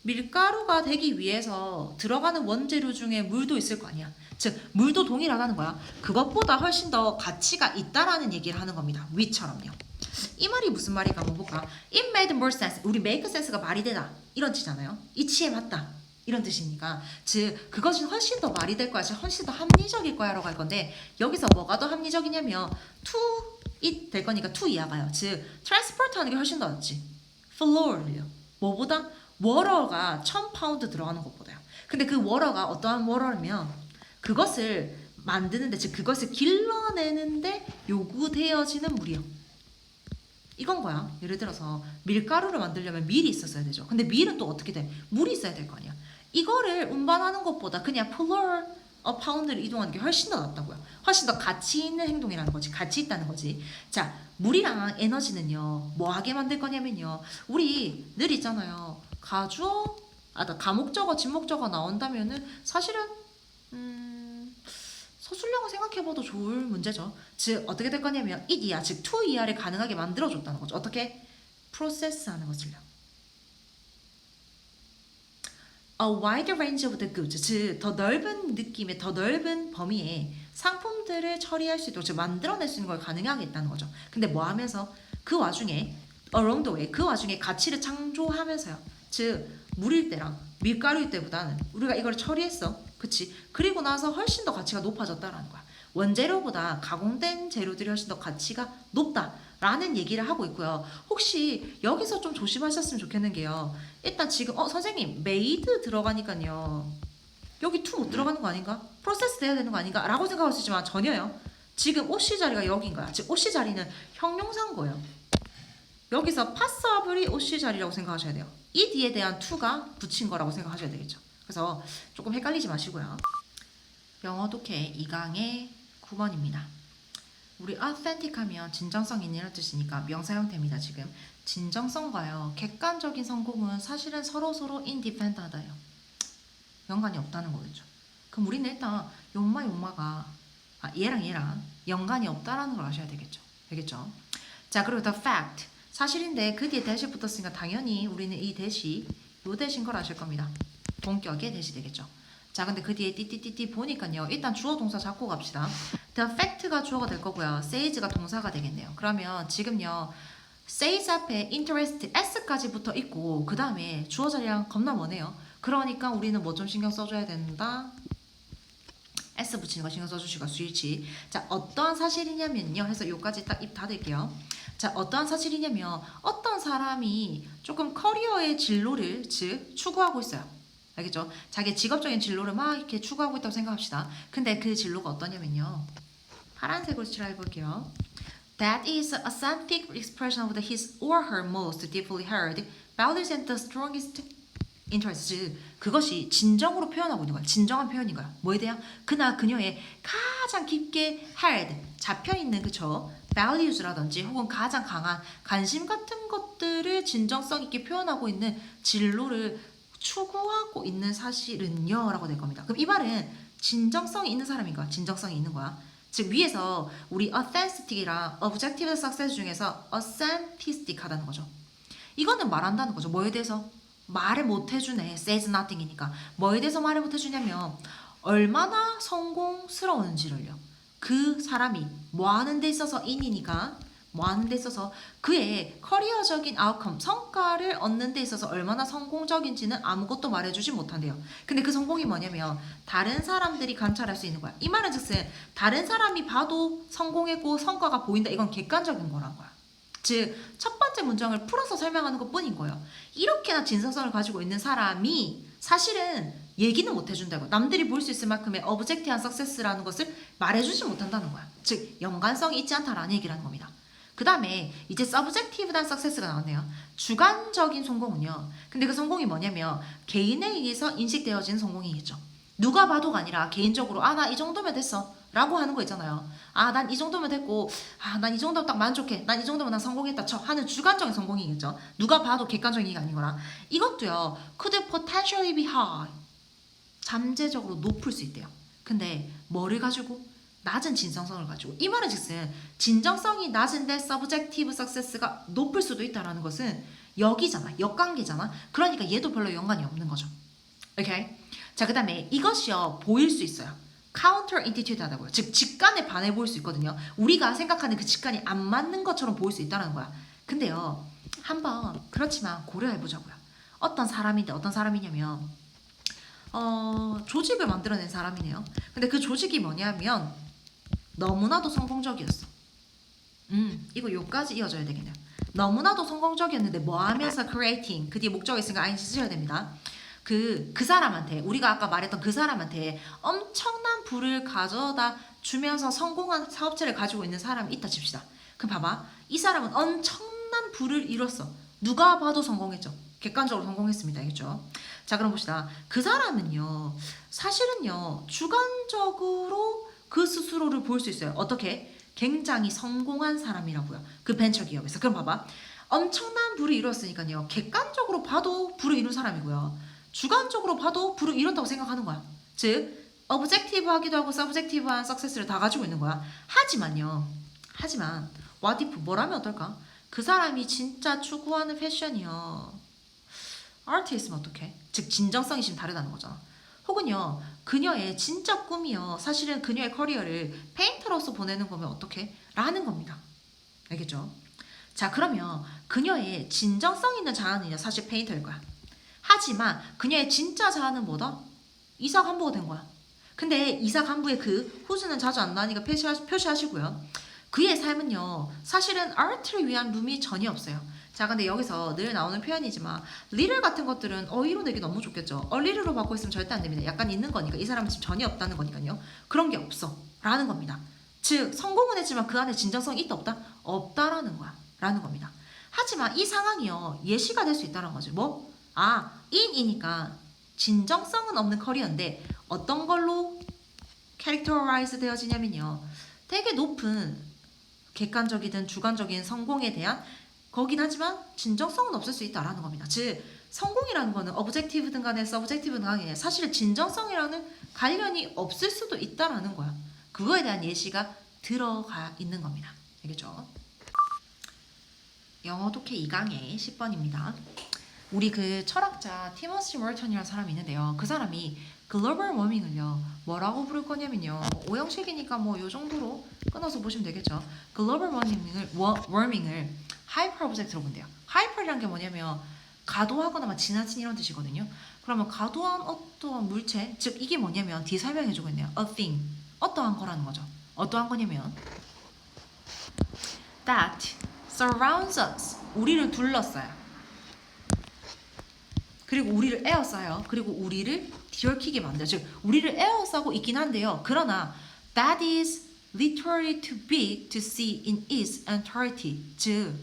A: 밀가루가 되기 위해서 들어가는 원재료 중에 물도 있을 거 아니야. 즉 물도 동일하다는 거야. 그것보다 훨씬 더 가치가 있다라는 얘기를 하는 겁니다. 위처럼요. 이 말이 무슨 말인가 한번 볼까? It made more sense. 우리 make sense가 말이 되다 이런 뜻이잖아요. 이치에 맞다 이런 뜻이니까 즉 그것이 훨씬 더 말이 될 거야. 즉 훨씬 더 합리적일 거야 라고 할 건데 여기서 뭐가 더 합리적이냐면 to it 될 거니까 to 이하가요. 즉 transport 하는 게 훨씬 더 낫지. floor요. 뭐보다? 워러가 1000파운드 들어가는 것보다요. 근데 그 워러가 어떠한 워러면 그것을 만드는데 즉 그것을 길러내는데 요구되어지는 물이요. 이건 거야. 예를 들어서 밀가루를 만들려면 밀이 있었어야 되죠. 근데 밀은 또 어떻게 돼? 물이 있어야 될 거 아니야. 이거를 운반하는 것보다 그냥 플로어 파운드를 이동하는 게 훨씬 더 낫다고요. 훨씬 더 가치 있는 행동이라는 거지. 가치 있다는 거지. 자, 물이랑 에너지는요. 뭐 하게 만들 거냐면요. 우리 늘 있잖아요. 가주어, 가목적어, 진목적어 나온다면은 사실은 서술형을 생각해봐도 좋을 문제죠. 즉 어떻게 될 거냐면 it 이하, 즉 to 이하를 가능하게 만들어줬다는 거죠. 어떻게? 프로세스하는 것을요. A wider range of the goods, 즉 더 넓은 느낌의 더 넓은 범위의 상품들을 처리할 수 있도록 즉 만들어낼 수 있는 걸 가능하겠다는 거죠. 근데 뭐 하면서 그 와중에 along the way 그 와중에 가치를 창조하면서요. 즉 물일 때랑 밀가루일 때보다는 우리가 이걸 처리했어. 그치? 그리고 나서 훨씬 더 가치가 높아졌다라는 거야. 원재료보다 가공된 재료들이 훨씬 더 가치가 높다라는 얘기를 하고 있고요. 혹시 여기서 좀 조심하셨으면 좋겠는 게요. 일단 지금 선생님 made 들어가니까요. 여기 to 못 들어가는 거 아닌가? 프로세스 돼야 되는 거 아닌가? 라고 생각할 수 있지만 전혀요. 지금 OC 자리가 여긴 거야. 즉 OC 자리는 형용사인 거예요. 여기서 passable이 OC 자리라고 생각하셔야 돼요. 이 뒤에 대한 to가 붙인 거라고 생각하셔야 되겠죠. 그래서 조금 헷갈리지 마시고요. 영어 독해 2강의 9번입니다. 우리 authentic 하면 진정성 있는 이런 뜻이니까 명사 형태입니다. 지금 진정성과요. 객관적인 성공은 사실은 서로서로 independent하다요. 연관이 없다는 거겠죠. 그럼 우리는 일단 용마가 얘랑 연관이 없다라는 걸 아셔야 되겠죠. 알겠죠? 자, 그리고 the fact 사실인데 그 뒤에 대시 붙었으니까 당연히 우리는 이 대시 요 대신 걸 아실 겁니다. 본격의 대시 되겠죠. 자, 근데 그 뒤에 띠띠띠띠 보니까요. 일단 주어 동사 잡고 갑시다. The fact가 주어가 될 거고요. says가 동사가 되겠네요. 그러면 지금요. says 앞에 interest s까지 붙어 있고 그 다음에 주어 자리랑 겁나 머네요. 그러니까 우리는 뭐 좀 신경 써줘야 된다. S 붙이는 거 신경 써주시고 스위치. 자, 어떠한 사실이냐면요. 해서 요까지 딱 입 닫을게요. 자, 어떠한 사실이냐면 어떤 사람이 조금 커리어의 진로를 즉 추구하고 있어요. 알겠죠? 자기 직업적인 진로를 막 이렇게 추구하고 있다고 생각합시다. 근데 그 진로가 어떠냐면요. 파란색으로 칠해볼게요. That is a scientific expression of his or her most deeply held values and the strongest interest. 즉 그것이 진정으로 표현하고 있는 거야. 진정한 표현인 거야. 뭐에 대한? 그나 그녀의 가장 깊게 held 잡혀있는 그쵸? values라든지 혹은 가장 강한 관심 같은 것들을 진정성 있게 표현하고 있는 진로를 추구하고 있는 사실은요 라고 될 겁니다. 그럼 이 말은 진정성이 있는 사람인 거야. 진정성이 있는 거야. 즉 위에서 우리 authentic이랑 objective success 중에서 authentic 하다는 거죠. 이거는 말한다는 거죠. 뭐에 대해서? 말을 못 해주네. says nothing이니까. 뭐에 대해서 말을 못 해주냐면 얼마나 성공스러운지를요. 그 사람이 뭐 하는 데 있어서 인이니까 뭐 하는 데 있어서 그의 커리어적인 아웃컴 성과를 얻는 데 있어서 얼마나 성공적인지는 아무것도 말해주지 못한대요. 근데 그 성공이 뭐냐면 다른 사람들이 관찰할 수 있는 거야. 이 말은 즉슨 다른 사람이 봐도 성공했고 성과가 보인다. 이건 객관적인 거란 거야. 즉 첫 번째 문장을 풀어서 설명하는 것 뿐인 거예요. 이렇게나 진성성을 가지고 있는 사람이 사실은 얘기는 못 해준다고. 남들이 볼 수 있을 만큼의 objective한 success라는 것을 말해주지 못한다는 거야. 즉 연관성이 있지 않다라는 얘기라는 겁니다. 그 다음에 이제 subjective한 success가 나왔네요. 주관적인 성공은요. 근데 그 성공이 뭐냐면 개인에 의해서 인식되어지는 성공이겠죠. 누가 봐도가 아니라 개인적으로 나 이 정도면 됐어 라고 하는 거 있잖아요. 난 이 정도면 됐고 난 이 정도면 딱 만족해. 난 이 정도면 난 성공했다 하는 주관적인 성공이겠죠. 누가 봐도 객관적인 게 아닌 거라. 이것도요. could potentially be high. 잠재적으로 높을 수 있대요. 근데 뭐를 가지고? 낮은 진정성을 가지고 이 말은 즉슨 진정성이 낮은데 subjective success가 높을 수도 있다라는 것은 역이잖아. 역관계잖아. 그러니까 얘도 별로 연관이 없는 거죠. 오케이? 자, 그 다음에 이것이요 보일 수 있어요. counter intuitive 하다고요. 즉 직관에 반해 보일 수 있거든요. 우리가 생각하는 그 직관이 안 맞는 것처럼 보일 수 있다는 거야. 근데요 한번 그렇지만 고려해 보자고요. 어떤 사람인데 어떤 사람이냐면 조직을 만들어낸 사람이네요. 근데 그 조직이 뭐냐면 너무나도 성공적이었어. 이거 요까지 이어져야 되겠네요. 너무나도 성공적이었는데 뭐 하면서 creating 그 뒤에 목적이 있으니까 ing 쓰셔야 됩니다. 그 사람한테 우리가 아까 말했던 그 사람한테 엄청난 부를 가져다 주면서 성공한 사업체를 가지고 있는 사람이 있다 칩시다. 그럼 봐봐. 이 사람은 엄청난 부를 이뤘어. 누가 봐도 성공했죠. 객관적으로 성공했습니다. 알겠죠? 자, 그럼 봅시다. 그 사람은요. 사실은요. 주관적으로 그 스스로를 볼 수 있어요. 어떻게? 굉장히 성공한 사람이라고요. 그 벤처 기업에서. 그럼 봐봐. 엄청난 부를 이뤘으니까요. 객관적으로 봐도 부를 이룬 사람이고요. 주관적으로 봐도 부를 이뤘다고 생각하는 거야. 즉 objective하기도 하고 subjective한 success를 다 가지고 있는 거야. 하지만 what if 뭐라면 어떨까? 그 사람이 진짜 추구하는 패션이요. 아티스트면 어떡해? 즉 진정성이 지금 다르다는 거잖아. 혹은요 그녀의 진짜 꿈이요 사실은 그녀의 커리어를 페인터로서 보내는 거면 어떡해? 라는 겁니다. 알겠죠? 자, 그러면 그녀의 진정성 있는 자아는요 사실 페인터일 거야. 하지만 그녀의 진짜 자아는 뭐다? 이사 간부가 된 거야. 근데 이사 간부의 그 후수는 자주 안 나니까 표시하시고요. 그의 삶은요 사실은 아트를 위한 룸이 전혀 없어요. 자, 근데 여기서 늘 나오는 표현이지만 little 같은 것들은 어휘로 내기 너무 좋겠죠. little로 바꿔 있으면 절대 안 됩니다. 약간 있는 거니까 이 사람은 지금 전혀 없다는 거니까요. 그런 게 없어 라는 겁니다. 즉 성공은 했지만 그 안에 진정성이 있다 없다? 없다라는 거야 라는 겁니다. 하지만 이 상황이요 예시가 될 수 있다는 거지. 뭐? in이니까 진정성은 없는 커리어인데 어떤 걸로 캐릭터라이즈 되어지냐면요 되게 높은 객관적이든 주관적인 성공에 대한 거긴 하지만 진정성은 없을 수 있다라는 겁니다. 즉 성공이라는 거는 objective든 간에 subjective든 간에 사실 진정성이라는 관련이 없을 수도 있다라는 거야. 그거에 대한 예시가 들어가 있는 겁니다. 알겠죠? 영어 독해 2강의 10번입니다. 우리 그 철학자 티머시 월턴이라는 사람이 있는데요. 그 사람이 글로벌 워밍을요 뭐라고 부를 거냐면요 오형식이니까 뭐 요 정도로 끊어서 보시면 되겠죠. 글로벌 워밍을 하이퍼 오브젝트로 본대요. 하이퍼이라는 게 뭐냐면 과도하거나 막 지나친 이런 뜻이거든요. 그러면 과도한 어떠한 물체, 즉 이게 뭐냐면 뒤에 설명해주고 있네요. A thing, 어떠한 거라는 거죠. 어떠한 거냐면 that surrounds us, 우리를 둘러싸요. 그리고 우리를 에워싸요. 그리고 우리를 뒤얽히게 만들어요. 즉 우리를 에워싸고 있긴 한데요. 그러나 that is literally too big to see in its entirety. 즉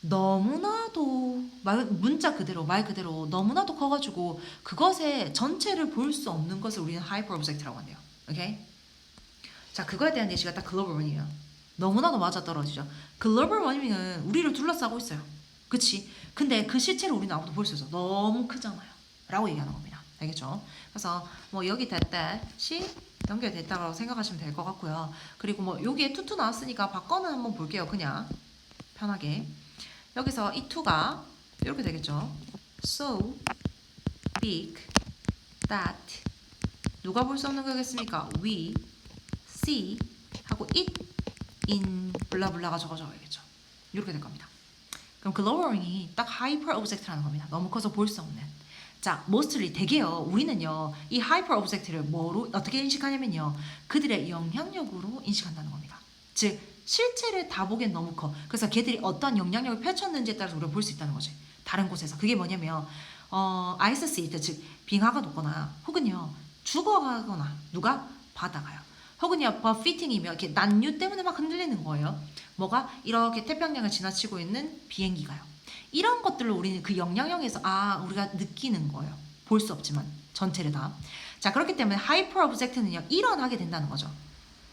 A: 너무나도 문자 그대로 말 그대로 너무나도 커가지고 그것의 전체를 볼 수 없는 것을 우리는 하이퍼 오브젝트라고 한대요. 오케이? 자, 그거에 대한 예시가 딱 글로벌 워밍이에요. 너무나도 맞아떨어지죠. 글로벌 워밍은 우리를 둘러싸고 있어요. 그치? 근데 그 실체를 우리는 아무도 볼 수 없어. 너무 크잖아요. 라고 얘기하는 겁니다. 알겠죠? 그래서 뭐 여기 됐다시 연결됐다고 생각하시면 될 것 같고요. 그리고 뭐 여기에 투투 나왔으니까 바꿔는 한번 볼게요. 그냥 편하게. 여기서 이 투가 이렇게 되겠죠. So big that 누가 볼 수 없는 거겠습니까? We see 하고 it in 블라블라가 적어져야겠죠. 이렇게 될 겁니다. 그럼 글로벌이 딱 하이퍼 오브젝트라는 겁니다. 너무 커서 볼 수 없는. 자, mostly 대개요. 우리는요. 이 하이퍼 오브젝트를 뭐로 어떻게 인식하냐면요. 그들의 영향력으로 인식한다는 겁니다. 즉 실체를 다 보기엔 너무 커. 그래서 걔들이 어떤 영향력을 펼쳤는지에 따라서 우리가 볼 수 있다는 거지. 다른 곳에서. 그게 뭐냐면 아이스 시트 즉 빙하가 녹거나 혹은요. 죽어가거나 누가 바다가요. 혹은요. 버피팅이면 이렇게 난류 때문에 막 흔들리는 거예요. 뭐가 이렇게 태평양을 지나치고 있는 비행기가요. 이런 것들로 우리는 그 영향력에서 우리가 느끼는 거예요. 볼 수 없지만 전체를 다. 자, 그렇기 때문에 하이퍼 오브젝트는요. 일어나게 된다는 거죠.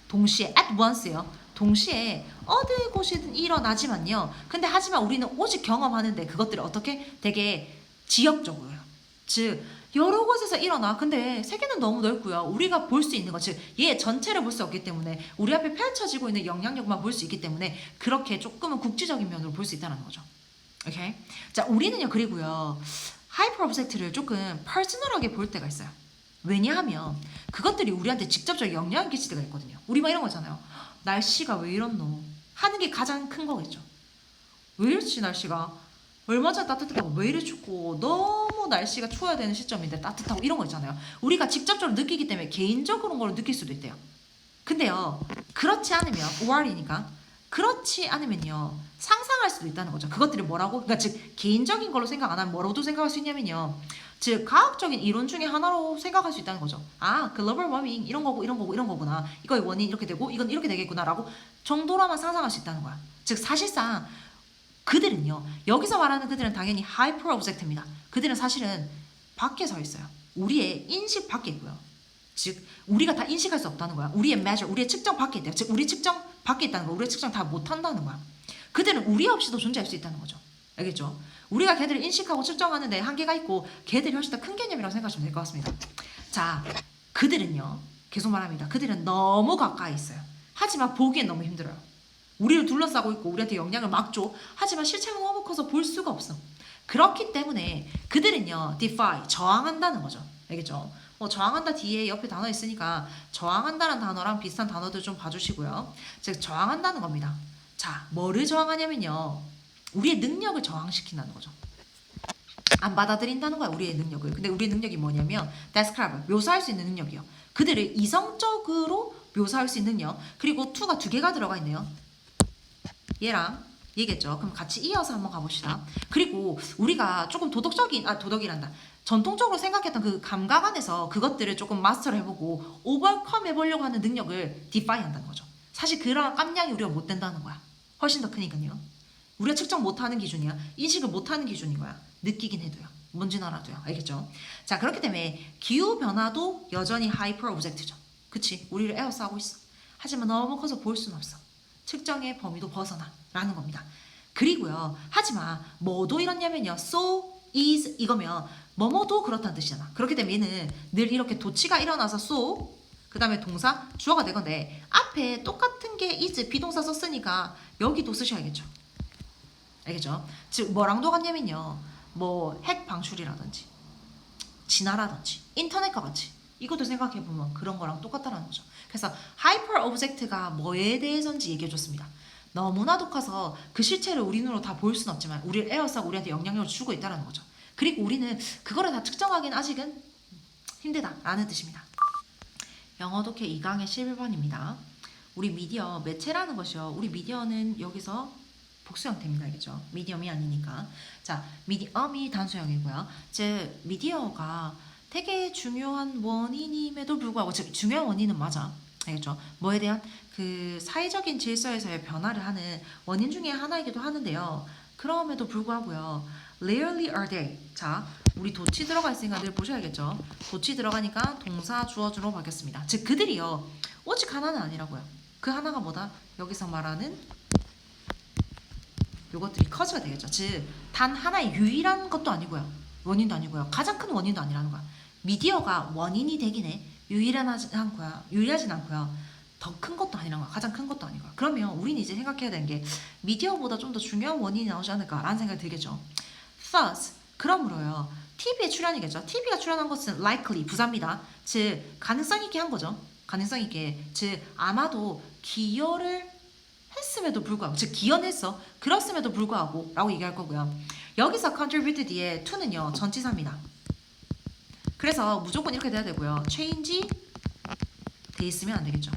A: 동시에 at once요. 동시에 어느 곳이든 일어나지만요. 근데 하지만 우리는 오직 경험하는데 그것들을 어떻게 되게 지역적으로요. 즉 여러 곳에서 일어나. 근데 세계는 너무 넓고요. 우리가 볼 수 있는 것, 즉, 얘 전체를 볼 수 없기 때문에 우리 앞에 펼쳐지고 있는 영향력만 볼 수 있기 때문에 그렇게 조금은 국지적인 면으로 볼 수 있다는 거죠. 오케이? 자, 우리는요, 그리고요, 하이퍼 오브젝트를 조금 퍼스널하게 볼 때가 있어요. 왜냐하면 그것들이 우리한테 직접적인 영향을 끼칠 때가 있거든요. 우리 막 이런 거잖아요. 날씨가 왜 이렇노? 하는 게 가장 큰 거겠죠. 왜 이렇지, 날씨가? 얼마 전에 따뜻하고 왜 이리 춥고 너무 날씨가 추워야 되는 시점인데 따뜻하고 이런 거 있잖아요. 우리가 직접적으로 느끼기 때문에 개인적으로 걸 느낄 수도 있대요. 근데요, 그렇지 않으면 5월이니까 그렇지 않으면요 상상할 수도 있다는 거죠. 그것들이 뭐라고? 그러니까 즉 개인적인 걸로 생각 안 하면 뭐로도 생각할 수 있냐면요, 즉 과학적인 이론 중에 하나로 생각할 수 있다는 거죠. 아, 글로벌 워밍 이런 거고 이런 거고 이런 거구나. 이거의 원인 이렇게 되고 이건 이렇게 되겠구나라고 정도로만 상상할 수 있다는 거야. 즉 사실상 그들은요, 여기서 말하는 그들은 당연히 하이퍼 오브젝트입니다. 그들은 사실은 밖에 서 있어요. 우리의 인식 밖에 있고요. 즉 우리가 다 인식할 수 없다는 거야. 우리의 measure, 우리의 측정 밖에 있대요. 즉 우리 측정 밖에 있다는 거야. 우리의 측정 다 못한다는 거야. 그들은 우리 없이도 존재할 수 있다는 거죠. 알겠죠? 우리가 걔들을 인식하고 측정하는데 한계가 있고 걔들이 훨씬 더 큰 개념이라고 생각하시면 될 것 같습니다. 자, 그들은요, 계속 말합니다. 그들은 너무 가까이 있어요. 하지만 보기엔 너무 힘들어요. 우리를 둘러싸고 있고 우리한테 영향을 막 줘. 하지만 실체가 너무 커서 볼 수가 없어. 그렇기 때문에 그들은요, defy, 저항한다는 거죠. 알겠죠? 뭐 저항한다 뒤에 옆에 단어 있으니까 저항한다는 단어랑 비슷한 단어들 좀 봐주시고요. 즉 저항한다는 겁니다. 자, 뭐를 저항하냐면요, 우리의 능력을 저항시킨다는 거죠. 안 받아들인다는 거야, 우리의 능력을. 근데 우리의 능력이 뭐냐면 describe, 묘사할 수 있는 능력이요. 그들을 이성적으로 묘사할 수 있는 능력. 그리고 to가 두 개가 들어가 있네요. 얘랑 얘겠죠. 그럼 같이 이어서 한번 가봅시다. 그리고 우리가 조금 도덕이란다. 전통적으로 생각했던 그 감각 안에서 그것들을 조금 마스터를 해보고 오버컴 해보려고 하는 능력을 디파이 한다는 거죠. 사실 그런 깜냥이 우리가 못 된다는 거야. 훨씬 더 크니까요. 우리가 측정 못하는 기준이야. 인식을 못하는 기준인 거야. 느끼긴 해도요. 뭔지는 알아도요. 알겠죠? 자, 그렇기 때문에 기후변화도 여전히 하이퍼 오브젝트죠. 그치? 우리를 에워싸고 있어. 하지만 너무 커서 볼 수는 없어. 측정의 범위도 벗어나 라는 겁니다. 그리고요, 하지만 뭐도 이렇냐면요, so is 이거면 뭐뭐도 그렇다는 뜻이잖아. 그렇기 때문에 얘는 늘 이렇게 도치가 일어나서 so 그 다음에 동사 주어가 되건데 앞에 똑같은 게 is 비동사 썼으니까 여기도 쓰셔야겠죠. 알겠죠? 즉 뭐랑 똑같냐면요, 뭐 핵 방출이라든지 진화라든지 인터넷과 같이 이것도 생각해보면 그런 거랑 똑같다는 거죠. 그래서 하이퍼 오브젝트가 뭐에 대해서인지 얘기해줬습니다. 너무나도 커서 그 실체를 우리 눈으로 다 볼 수는 없지만 우리를 에워싸고 우리한테 영향력을 주고 있다는 거죠. 그리고 우리는 그거를 다 측정하기는 아직은 힘들다라는 뜻입니다. 영어 독해 2강의 11번입니다. 우리 미디어, 매체라는 것이요, 우리 미디어는 여기서 복수 형태입니다. 알겠죠? 미디엄이 아니니까. 자, 미디엄이 단수형이고요. 즉 미디어가 되게 중요한 원인임에도 불구하고, 즉 중요한 원인은 맞아. 알겠죠? 뭐에 대한 그 사회적인 질서에서의 변화를 하는 원인 중에 하나이기도 하는데요. 그럼에도 불구하고요, rarely are they. 자, 우리 도치 들어가 있으니까 늘 보셔야겠죠? 도치 들어가니까 동사 주어주로 바뀌었습니다. 즉 그들이요, 오직 하나는 아니라고요. 그 하나가 뭐다? 여기서 말하는 요것들이 커즈가 되겠죠. 즉 단 하나의 유일한 것도 아니고요, 원인도 아니고요, 가장 큰 원인도 아니라는 거야. 미디어가 원인이 되긴 해. 유일하진 않고요. 더 큰 것도 아니라는 거야. 가장 큰 것도 아니고요. 그러면 우리는 이제 생각해야 되는 게 미디어보다 좀 더 중요한 원인이 나오지 않을까라는 생각이 들겠죠. Thus, 그러므로요, TV에 출연이겠죠. TV가 출연한 것은 likely, 부사입니다. 즉 가능성 있게 한 거죠. 가능성 있게. 즉 아마도 기여를 했음에도 불구하고, 즉 기여했어, 그렇음에도 불구하고 라고 얘기할 거고요. 여기서 contribute 뒤에 to는요 전치사입니다. 그래서 무조건 이렇게 돼야 되고요, change 돼 있으면 안 되겠죠.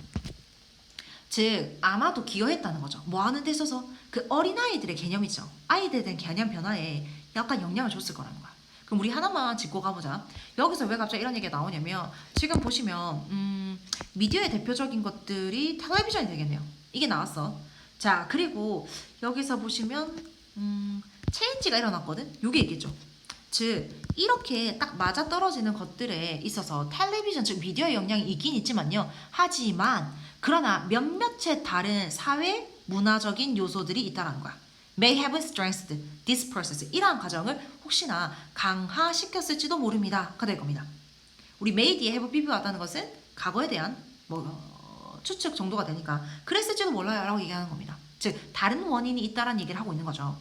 A: 즉 아마도 기여했다는 거죠. 뭐 하는 데 있어서 그 어린아이들의 개념이죠. 아이들에 대한 개념 변화에 약간 영향을 줬을 거라는 거야. 그럼 우리 하나만 짚고 가보자. 여기서 왜 갑자기 이런 얘기가 나오냐면, 지금 보시면 미디어의 대표적인 것들이 텔레비전이 되겠네요. 이게 나왔어. 자, 그리고 여기서 보시면 체인지가 일어났거든. 요게 있겠죠. 즉 이렇게 딱 맞아떨어지는 것들에 있어서 텔레비전, 즉 미디어의 영향이 있긴 있지만요, 하지만 그러나 몇몇의 다른 사회 문화적인 요소들이 있다는 거야. may have strengthened this process. 이러한 과정을 혹시나 강화시켰을지도 모릅니다가 될 겁니다. 우리 may 뒤에 have 비교하다는 것은 과거에 대한 추측 정도가 되니까 그랬을지도 몰라요 라고 얘기하는 겁니다. 즉 다른 원인이 있다라는 얘기를 하고 있는 거죠.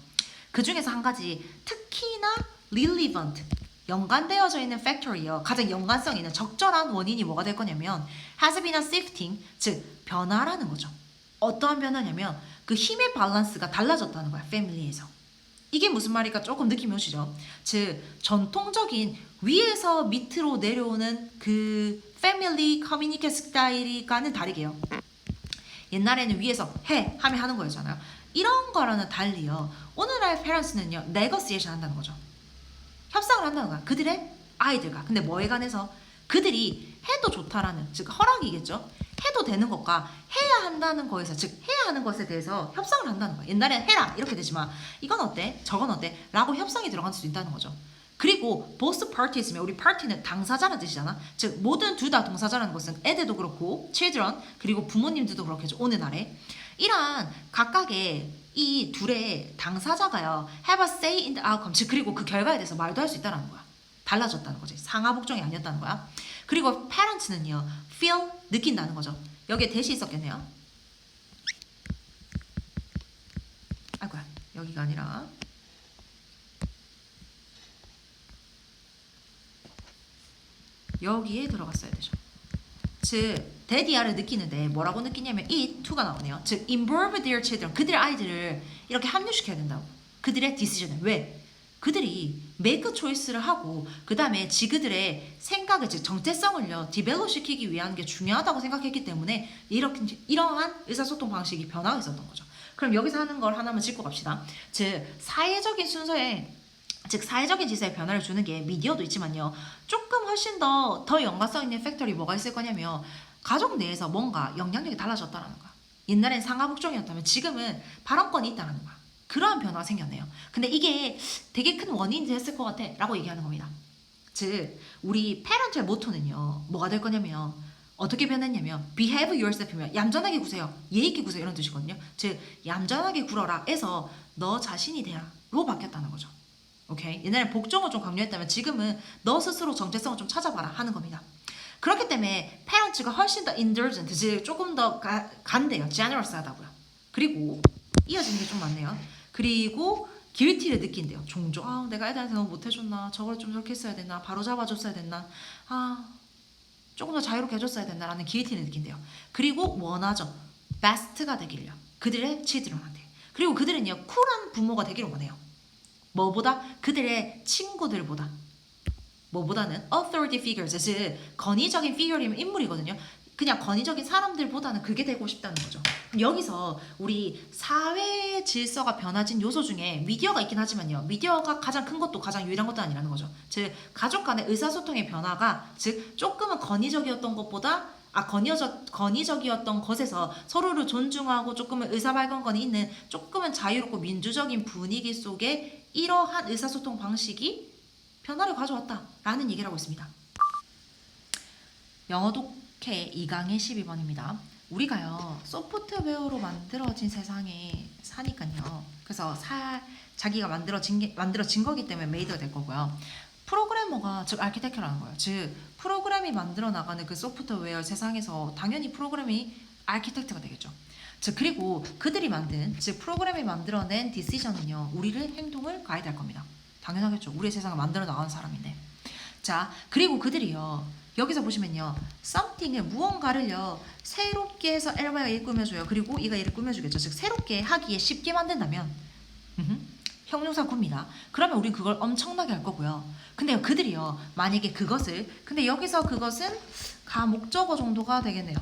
A: 그 중에서 한 가지 특히나 relevant 연관되어져 있는 factor이요. 가장 연관성 있는 적절한 원인이 뭐가 될 거냐면 has been a shifting, 즉 변화라는 거죠. 어떠한 변화냐면 그 힘의 밸런스가 달라졌다는 거야. 패밀리에서. 이게 무슨 말일까 조금 느낌이 오시죠? 즉 전통적인 위에서 밑으로 내려오는 그 패밀리 커뮤니케이션 스타일과는 다르게요. 옛날에는 위에서 해 하면 하는 거였잖아요. 이런 거랑은 달리요. 오늘날 페런스는요. 네거시에이션 한다는 거죠. 협상을 한다는 거야. 그들의 아이들과. 근데 뭐에 관해서? 그들이 해도 좋다라는, 즉 허락이겠죠. 해도 되는 것과 해야 한다는 거에서, 즉 해야 하는 것에 대해서 협상을 한다는 거야. 옛날엔 해라 이렇게 되지만 이건 어때? 저건 어때? 라고 협상이 들어갈 수 있다는 거죠. 그리고 both parties면 우리 party는 당사자라는 뜻이잖아. 즉 모든 둘 다 동사자라는 것은 애들도 그렇고 children 그리고 부모님들도 그렇겠죠. 오늘날에 이러한 각각의 이 둘의 당사자가요 have a say in the outcome, 즉 그리고 그 결과에 대해서 말도 할 수 있다는 거야. 달라졌다는 거지. 상하복종이 아니었다는 거야. 그리고 parents는요 feel 느낀다는 거죠. 여기에 대시 있었겠네요. 아이고야 여기가 아니라 여기에 들어갔어야 되죠. 즉 데디아를 느끼는데 뭐라고 느끼냐면 it to가 나오네요. 즉 involve their children, 그들의 아이들을 이렇게 합류시켜야 된다고. 그들의 decision을. 왜? 그들이 make choice를 하고 그 다음에 지그들의 생각을, 즉 정체성을요 디벨롭 시키기 위한 게 중요하다고 생각했기 때문에 이러한 의사소통 방식이 변화가 있었던 거죠. 그럼 여기서 하는 걸 하나만 짚고 갑시다. 즉 사회적인 순서에, 즉 사회적인 질서에 변화를 주는 게 미디어도 있지만요. 조금 훨씬 더 연관성 있는 팩тор이 뭐가 있을 거냐면 가족 내에서 뭔가 영향력이 달라졌다는 거야. 옛날엔 상하복종이었다면 지금은 발언권이 있다는 거야. 그러한 변화가 생겼네요. 근데 이게 되게 큰 원인이 됐을 것 같아 라고 얘기하는 겁니다. 즉 우리 페런트의 모토는요 뭐가 될 거냐면 어떻게 변했냐면 behave yourself이면 얌전하게 구세요, 예의 있게 구세요 이런 뜻이거든요. 즉 얌전하게 굴어라 에서 너 자신이 되라로 바뀌었다는 거죠. 오케이? 옛날에 복종을 좀 강요했다면 지금은 너 스스로 정체성을 좀 찾아봐라 하는 겁니다. 그렇기 때문에 페런츠가 훨씬 더 indulgent, 즉 조금 더 간대요. generous하다고요. 그리고 이어지는 게 좀 많네요. 그리고 guilty를 느낀대요. 종종 내가 애들한테 너무 못해줬나, 저걸 좀 저렇게 했어야 됐나, 바로 잡아줬어야 됐나, 조금 더 자유롭게 해줬어야 됐나 라는 guilty를 느낀대요. 그리고 원하죠. best가 되기를요. 그들의 children한테. 그리고 그들은요 쿨한 부모가 되기를 원해요. 뭐보다? 그들의 친구들보다. 뭐보다는 authority figures, 즉 권위적인 figure이면 인물이거든요. 그냥 권위적인 사람들보다는 그게 되고 싶다는 거죠. 여기서 우리 사회 질서가 변화진 요소 중에 미디어가 있긴 하지만요. 미디어가 가장 큰 것도 가장 유일한 것도 아니라는 거죠. 즉 가족 간의 의사소통의 변화가 즉 조금은 권위적이었던 것보다 권위적이었던 것에서 서로를 존중하고 조금은 의사발견권이 있는 조금은 자유롭고 민주적인 분위기 속에 이러한 의사소통 방식이 변화를 가져왔다라는 얘기를 하고 있습니다. 영어 독해 2강의 12번입니다. 우리가요 소프트웨어로 만들어진 세상에 사니까요. 그래서 자기가 만들어진 거기 때문에 메이드가 될 거고요. 프로그래머가 즉 아키텍처라는 거예요. 즉 프로그램이 만들어 나가는 그 소프트웨어 세상에서 당연히 프로그램이 아키텍트가 되겠죠. 즉 그리고 그들이 만든, 즉 프로그램이 만들어낸 디시전은요 우리를 행동을 가이드할 겁니다. 당연하겠죠. 우리의 세상을 만들어 나가는 사람인데. 자 그리고 그들이요 여기서 보시면요 something을 무언가를요 새롭게 해서 엘바가 얘를 꾸며줘요. 그리고 이가 얘를 꾸며주겠죠. 즉 새롭게 하기에 쉽게 만든다면 형용사 굽니다. 그러면 우린 그걸 엄청나게 할 거고요. 근데 그들이요 만약에 근데 여기서 그것은 가목적어 정도가 되겠네요.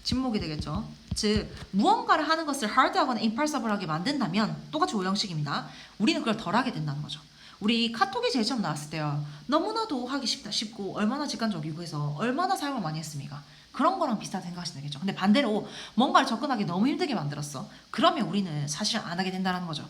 A: 진목이 되겠죠. 즉 무언가를 하는 것을 hard하거나 impulsiv하게 만든다면 똑같이 오형식입니다. 우리는 그걸 덜하게 된다는 거죠. 우리 카톡이 제일 처음 나왔을 때요 너무나도 하기 쉽고 얼마나 직관적이고 해서 얼마나 사용을 많이 했습니까? 그런 거랑 비슷한 생각하시면 되겠죠. 근데 반대로 뭔가를 접근하기 너무 힘들게 만들었어. 그러면 우리는 사실 안 하게 된다는 거죠.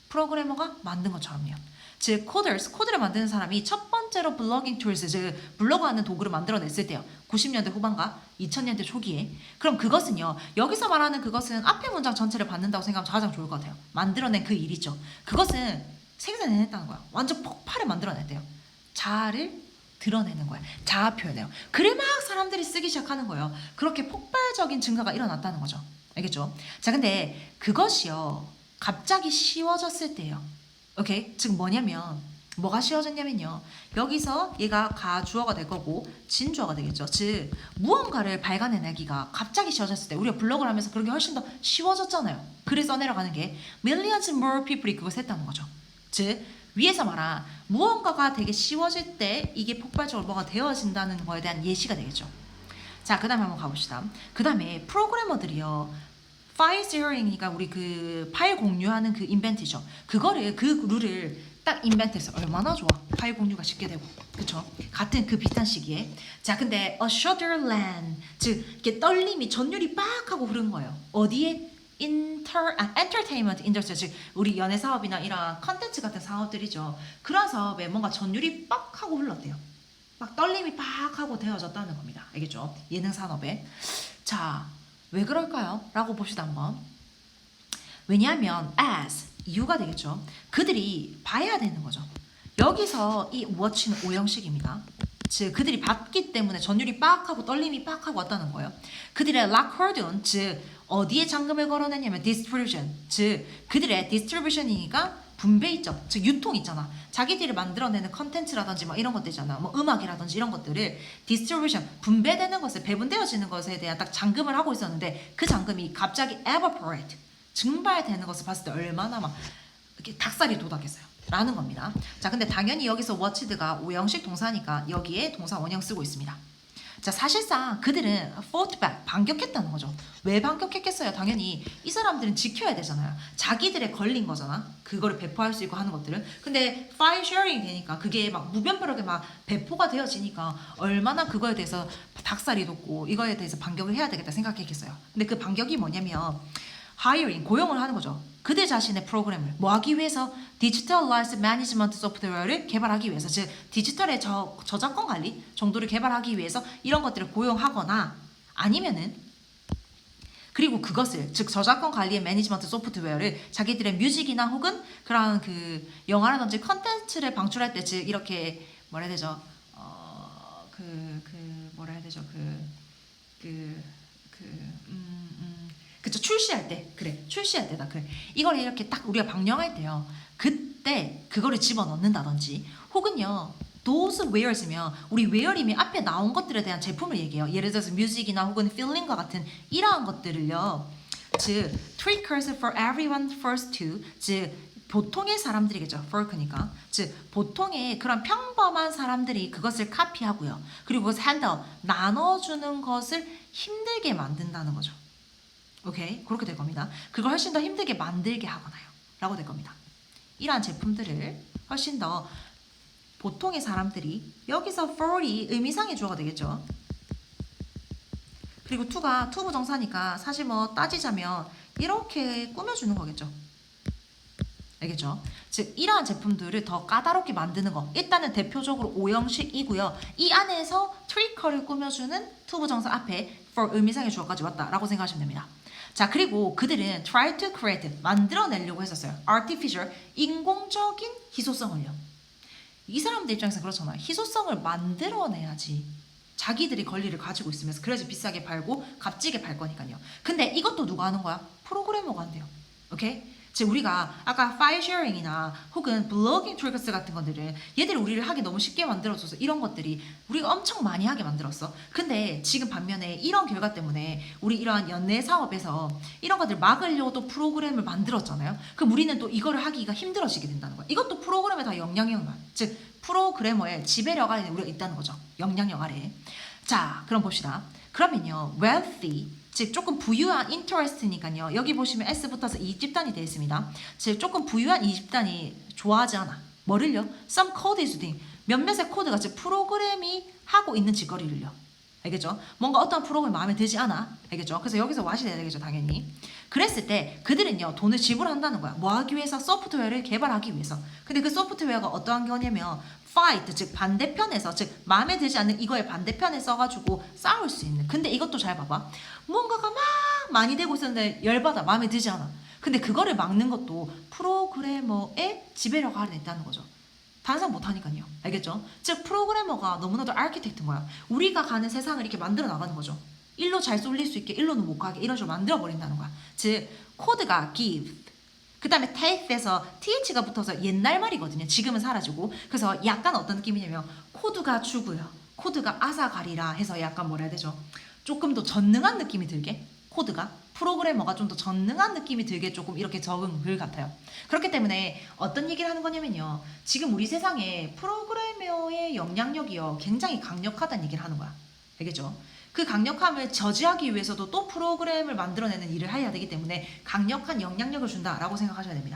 A: 프로그래머가 만든 것처럼요. 즉 코드를 만드는 사람이 첫 번째로 블로깅 툴스, 즉 블로그하는 도구를 만들어냈을 때요. 90년대 후반과 2000년대 초기에. 그럼 그것은요. 여기서 말하는 그것은 앞에 문장 전체를 받는다고 생각하면 가장 좋을 것 같아요. 만들어낸 그 일이죠. 그것은 생산해냈다는 거야. 완전 폭발을 만들어냈대요. 자아를 드러내는 거야. 자아 표현해요. 그래 막 사람들이 쓰기 시작하는 거예요. 그렇게 폭발적인 증가가 일어났다는 거죠. 알겠죠? 자, 근데 그것이요. 갑자기 쉬워졌을 때요. 오케이? 즉 뭐냐면 뭐가 쉬워졌냐면요. 여기서 얘가 가주어가 될 거고 진주어가 되겠죠. 즉 무언가를 발간해내기가 갑자기 쉬워졌을 때 우리가 블로그를 하면서 그런 게 훨씬 더 쉬워졌잖아요. 글을 써내려가는 게 millions more people이 그걸 했다는 거죠. 즉 위에서 말한 무언가가 되게 쉬워질 때 이게 폭발적으로 뭐가 되어진다는 거에 대한 예시가 되겠죠. 자, 그 다음에 한번 가봅시다. 그 다음에 프로그래머들이요. 파일 쉐어링이니까 우리 그 파일 공유하는 그 인벤트죠. 그 룰을 딱 인벤트해서 얼마나 좋아. 파일 공유가 쉽게 되고. 그쵸? 같은 그 비슷한 시기에. 자, 근데 a shudderland. 즉, 이렇게 떨림이 전율이 빡 하고 흐른 거예요. 어디에? entertainment industry, 즉 우리 연예 사업이나 이런 컨텐츠 같은 사업들이죠. 그런 사업에 뭔가 전율이 빡 하고 흘렀대요. 막 떨림이 빡 하고 되어졌다는 겁니다. 알겠죠? 예능 산업에. 자, 왜 그럴까요? 라고 봅시다 한번. 왜냐하면 as, 이유가 되겠죠. 그들이 봐야 되는 거죠. 여기서 이 watch는 오형식입니다. 즉 그들이 봤기 때문에 전율이 빡 하고 떨림이 빡 하고 왔다는 거예요. 그들의 lockdown, 즉 어디에 잠금을 걸어냈냐면 distribution, 즉 그들의 distribution이니까 분배 있죠. 즉 유통 있잖아. 자기들이 만들어내는 컨텐츠라든지 뭐 이런 것들 있잖아. 뭐 음악이라든지 이런 것들을 distribution, 분배되는 것을 배분되어지는 것에 대한 딱 잠금을 하고 있었는데 그 잠금이 갑자기 evaporate, 증발되는 것을 봤을 때 얼마나 막 이렇게 닭살이 돋았겠어요. 라는 겁니다. 자, 근데 당연히 여기서 watched가 오형식 동사니까 여기에 동사 원형 쓰고 있습니다. 자, 사실상 그들은 fought back, 반격했다는 거죠. 왜 반격했겠어요? 당연히 이 사람들은 지켜야 되잖아요. 자기들의 걸린 거잖아. 그거를 배포할 수 있고 하는 것들은. 근데 file sharing 되니까 그게 막 무변별하게 막 배포가 되어지니까 얼마나 그거에 대해서 닭살이 돋고 이거에 대해서 반격을 해야 되겠다 생각했겠어요. 근데 그 반격이 뭐냐면 hiring, 고용을 하는 거죠. 그들 자신의 프로그램을 뭐 하기 위해서 디지털라이즈 매니지먼트 소프트웨어를 개발하기 위해서, 즉 디지털의 저작권 관리 정도를 개발하기 위해서 이런 것들을 고용하거나 아니면은 그리고 그것을 즉 저작권 관리의 매니지먼트 소프트웨어를 자기들의 뮤직이나 혹은 그런 그 영화라든지 컨텐츠를 방출할 때 즉 이렇게 뭐라 해야 되죠? 뭐라 해야 되죠? 그쵸, 출시할 때. 그래, 출시할 때다. 그래, 이걸 이렇게 딱 우리가 방영할 때요, 그때 그거를 집어넣는다든지 혹은요 those wears면 우리 wear임이 앞에 나온 것들에 대한 제품을 얘기해요. 예를 들어서 뮤직이나 혹은 feeling과 같은 이러한 것들을요, 즉 trickers for everyone first to, 즉 보통의 사람들이겠죠. for크니까. 즉 보통의 그런 평범한 사람들이 그것을 카피하고요. 그리고 그것을 핸들, 나눠주는 것을 힘들게 만든다는 거죠. 오케이? 그렇게 될 겁니다. 그걸 훨씬 더 힘들게 만들게 하거나요. 라고 될 겁니다. 이러한 제품들을 훨씬 더 보통의 사람들이, 여기서 for이 의미상의 주어가 되겠죠. 그리고 to가 to 부정사니까 사실 뭐 따지자면 이렇게 꾸며주는 거겠죠. 알겠죠? 즉 이러한 제품들을 더 까다롭게 만드는 거, 일단은 대표적으로 오형식이고요. 이 안에서 트리커를 꾸며주는 to 부정사 앞에 for 의미상의 주어까지 왔다라고 생각하시면 됩니다. 자, 그리고 그들은 try to create, 만들어내려고 했었어요. artificial, 인공적인 희소성을요. 이 사람들 입장에서 그렇잖아요. 희소성을 만들어내야지 자기들이 권리를 가지고 있으면서 그래야지 비싸게 팔고 값지게 팔 거니까요. 근데 이것도 누가 하는 거야? 프로그래머가 한대요. 오케이? 즉 우리가 아까 파일 쉐어링이나 혹은 블로깅 툴스 같은 것들은 얘들이 우리를 하기 너무 쉽게 만들어줘서 이런 것들이 우리가 엄청 많이 하게 만들었어. 근데 지금 반면에 이런 결과 때문에 우리 이러한 연예 사업에서 이런 것들 막으려고 또 프로그램을 만들었잖아요. 그럼 우리는 또 이거를 하기가 힘들어지게 된다는 거야. 이것도 프로그램에 다 영향력만, 즉 프로그래머의 지배력 아래 우리가 있다는 거죠. 영향력 아래. 자, 그럼 봅시다. 그러면요, wealthy, 즉 조금 부유한 interest니까요. 여기 보시면 S 붙어서 이 집단이 되어 있습니다. 즉 조금 부유한 이 집단이 좋아하지 않아. 뭐를요? Some code is doing. 몇몇의 코드가 즉 프로그램이 하고 있는 짓거리를요. 알겠죠? 뭔가 어떤 프로그램이 마음에 들지 않아. 알겠죠? 그래서 여기서 what이 돼야 되겠죠, 당연히. 그랬을 때 그들은요, 돈을 지불한다는 거야. 뭐 하기 위해서? 소프트웨어를 개발하기 위해서. 근데 그 소프트웨어가 어떠한 거냐면 fight, 즉 반대편에서, 즉 마음에 들지 않는 이거의 반대편에 써가지고 싸울 수 있는. 근데 이것도 잘 봐봐. 뭔가가 막 많이 되고 있었는데 열받아. 마음에 들지 않아. 근데 그거를 막는 것도 프로그래머의 지배력 아래 있다는 거죠. 단상 못하니까요. 알겠죠? 즉 프로그래머가 너무나도 아키텍트인 거야. 우리가 가는 세상을 이렇게 만들어 나가는 거죠. 일로 잘 쏠릴 수 있게, 일로는 못 가게 이런 식으로 만들어 버린다는 거야. 즉 코드가 give, 그 다음에 take에서 th가 붙어서 옛날 말이거든요. 지금은 사라지고. 그래서 약간 어떤 느낌이냐면 코드가 주고요, 코드가 아사가리라 해서 약간 뭐라 해야 되죠? 조금 더 전능한 느낌이 들게, 코드가 프로그래머가 좀 더 전능한 느낌이 들게 조금 이렇게 적은 글 같아요. 그렇기 때문에 어떤 얘기를 하는 거냐면요, 지금 우리 세상에 프로그래머의 영향력이요 굉장히 강력하다는 얘기를 하는 거야. 알겠죠? 그 강력함을 저지하기 위해서도 또 프로그램을 만들어내는 일을 해야 되기 때문에 강력한 영향력을 준다라고 생각하셔야 됩니다.